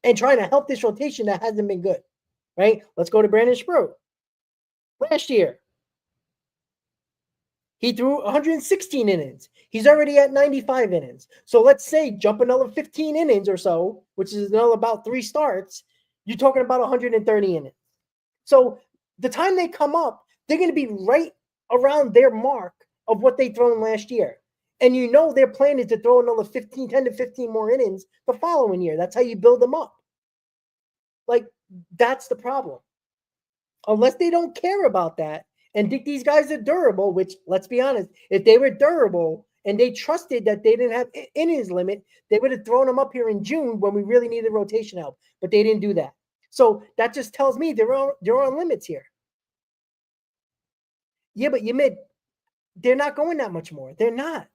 and trying to help this rotation that hasn't been good, right? Let's go to Brandon Sproat. Last year, he threw 116 innings. He's already at 95 innings. So let's say jump another 15 innings or so, which is another about 3 starts, you're talking about 130 innings. So the time they come up, they're going to be right around their mark of what they thrown last year. And their plan is to throw another 10 to 15 more innings the following year. That's how you build them up. Like, that's the problem. Unless they don't care about that and think these guys are durable, which, let's be honest, if they were durable and they trusted that they didn't have innings limit, they would have thrown them up here in June when we really needed rotation help. But they didn't do that. So that just tells me they're on limits here. Yeah, but they're not going that much more. They're not.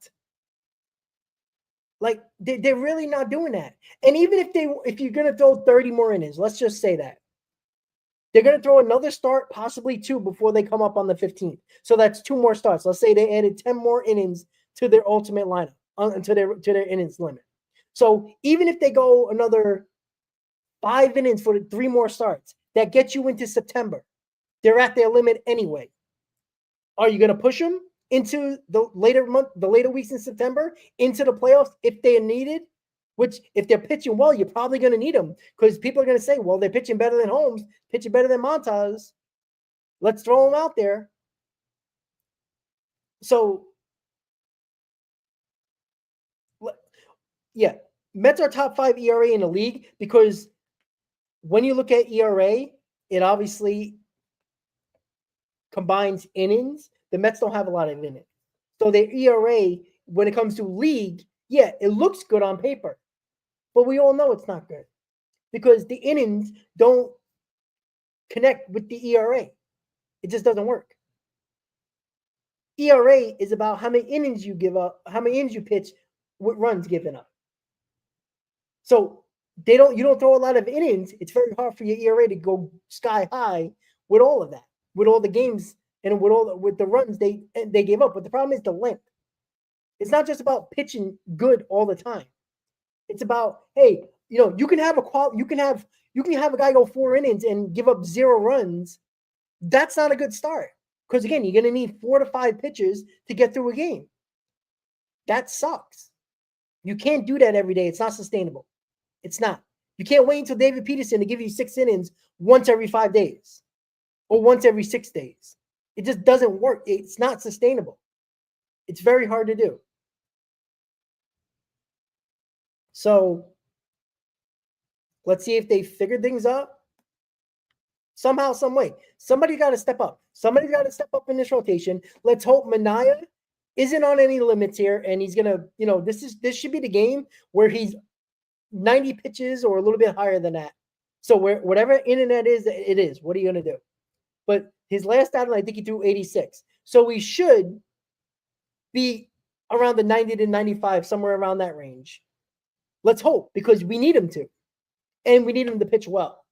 Like, they're really not doing that. And even if you're going to throw 30 more innings, let's just say that. They're going to throw another start, possibly 2, before they come up on the 15th. So that's 2 more starts. Let's say they added 10 more innings to their ultimate lineup, to their innings limit. So even if they go another 5 innings for 3 more starts, that gets you into September. They're at their limit anyway. Are you going to push them into the later weeks in September, into the playoffs if they are needed? Which, if they're pitching well, you're probably going to need them because people are going to say, well, they're pitching better than Holmes, pitching better than Montas. Let's throw them out there. So, yeah, Mets are top 5 ERA in the league because when you look at ERA, it obviously combines innings. The Mets don't have a lot of innings. So their ERA, when it comes to league, yeah, it looks good on paper. But we all know it's not good because the innings don't connect with the ERA. It just doesn't work. ERA is about how many innings you give up, how many innings you pitch with runs given up. So you don't throw a lot of innings. It's very hard for your ERA to go sky high with all of that, with all the games and with the runs they gave up. But the problem is the length. It's not just about pitching good all the time. It's about, hey, you can have a guy go 4 innings and give up 0 runs. That's not a good start. Because again, you're going to need 4 to 5 pitches to get through a game. That sucks. You can't do that every day. It's not sustainable. It's not. You can't wait until David Peterson to give you 6 innings once every 5 days or once every 6 days. It just doesn't work. It's not sustainable. It's very hard to do. So let's see if they figured things out. Somehow, some way. Somebody got to step up. Somebody's got to step up in this rotation. Let's hope Manaea isn't on any limits here, and he's gonna, this should be the game where he's 90 pitches or a little bit higher than that. So whatever inning that is, it is. What are you gonna do? But his last outing, I think he threw 86. So he should be around the 90 to 95, somewhere around that range. Let's hope, because we need him to, and we need him to pitch well.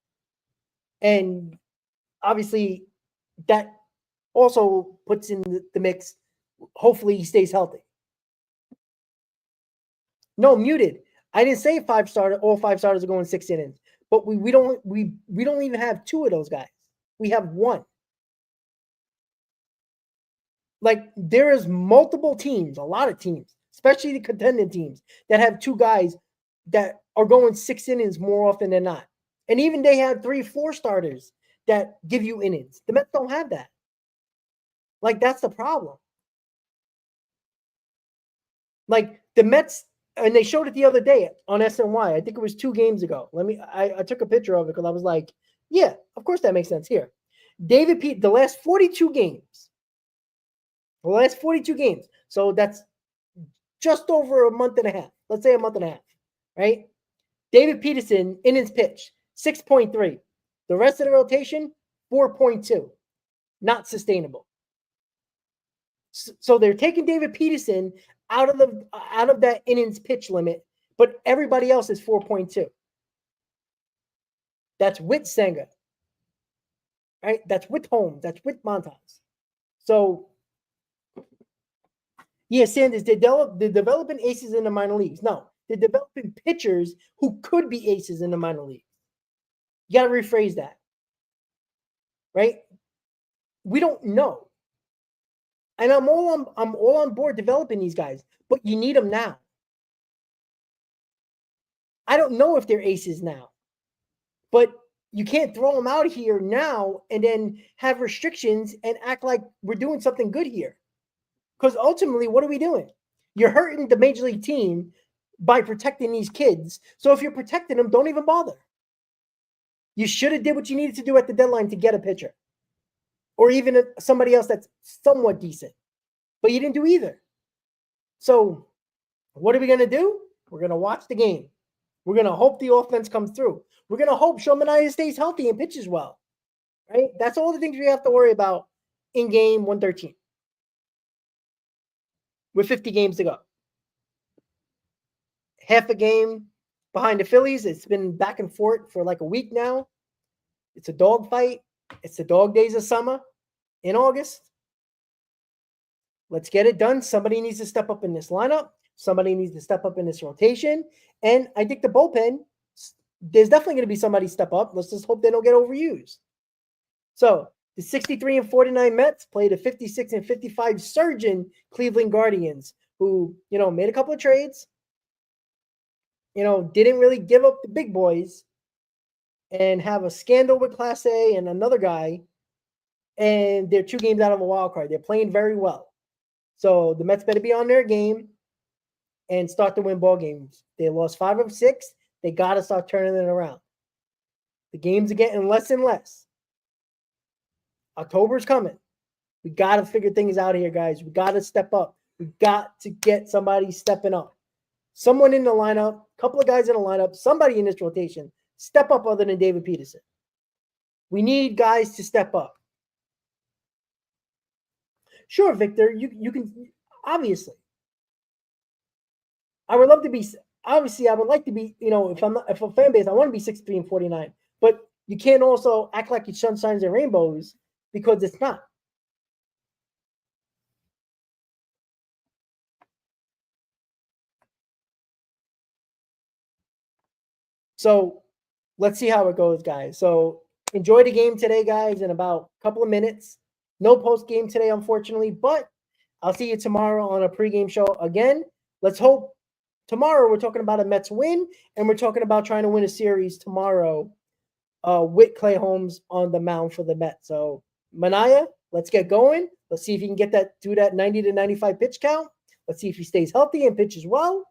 And obviously, that also puts in the mix. Hopefully, he stays healthy. No, muted. I didn't say all 5 starters are going 6 innings, but we don't even have 2 of those guys. We have 1. Like, there is multiple teams, a lot of teams, especially the contending teams, that have 2 guys that are going 6 innings more often than not. And even they have 3, 4 starters that give you innings. The Mets don't have that. Like, that's the problem. Like, the Mets, and they showed it the other day on SNY. I think it was 2 games ago. I took a picture of it because I was like, yeah, of course that makes sense. Here, David Pete, the last 42 games. So that's just over a month and a half. Let's say a month and a half, right? David Peterson, innings pitched, 6.3. The rest of the rotation, 4.2. Not sustainable. So they're taking David Peterson out of that innings pitch limit, but everybody else is 4.2. That's with Senga, right? That's with Holmes. That's with Montas. So, yeah, Sanders, they're developing aces in the minor leagues. No, they're developing pitchers who could be aces in the minor leagues. You got to rephrase that, right? We don't know. And I'm all on board developing these guys, but you need them now. I don't know if they're aces now, but you can't throw them out here now and then have restrictions and act like we're doing something good here. Because ultimately, what are we doing? You're hurting the major league team by protecting these kids. So if you're protecting them, don't even bother. You should have did what you needed to do at the deadline to get a pitcher. Or even somebody else that's somewhat decent. But you didn't do either. So what are we going to do? We're going to watch the game. We're going to hope the offense comes through. We're going to hope Sean Manaea stays healthy and pitches well. Right? That's all the things we have to worry about in game 113. With 50 games to go. Half a game behind the Phillies. It's been back and forth for like a week now. It's a dogfight. It's the dog days of summer in August. Let's get it done. Somebody needs to step up in this lineup. Somebody needs to step up in this rotation. And I think the bullpen, there's definitely going to be somebody step up. Let's just hope they don't get overused. So the 63-49 Mets played a 56-55 surging Cleveland Guardians, who, made a couple of trades, didn't really give up the big boys, and have a scandal with Class A and another guy, and they're 2 games out of a wild card. They're playing very well. So the Mets better be on their game and start to win ball games. They lost 5 of 6. They got to start turning it around. The games are getting less and less. October's coming. We got to figure things out here, guys. We got to step up. We got to get somebody stepping up. Someone in the lineup, a couple of guys in the lineup, somebody in this rotation, step up other than David Peterson. We need guys to step up. Sure, Victor, you can, obviously. I would love to be, obviously, I would like to be, if a fan base, I want to be 63-49. But you can't also act like it's sunshines and rainbows, because it's not. So let's see how it goes, guys. So enjoy the game today, guys, in about a couple of minutes. No post game today, unfortunately, but I'll see you tomorrow on a pregame show again. Let's hope tomorrow we're talking about a Mets win, and we're talking about trying to win a series tomorrow with Clay Holmes on the mound for the Mets. So Manaea, let's get going. Let's see if you can do that 90 to 95 pitch count. Let's see if he stays healthy and pitches well.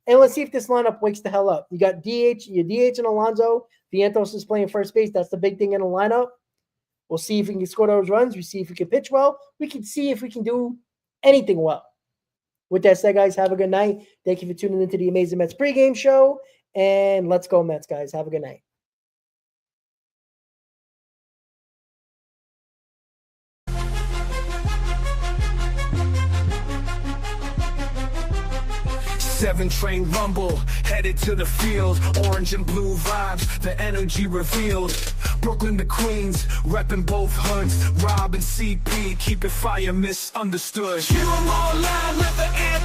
And let's see if this lineup wakes the hell up. You got your DH and Alonso. Vientos is playing first base. That's the big thing in the lineup. We'll see if we can score those runs. We see if we can pitch well. We can see if we can do anything well. With that said, guys, have a good night. Thank you for tuning into the Amazing Mets pregame show. And let's go Mets, guys. Have a good night. Seven train rumble, headed to the field. Orange and blue vibes, the energy revealed. Brooklyn to Queens, repping both hoods. Rob and CP, keep it fire misunderstood. Hear 'em all loud, let the anthem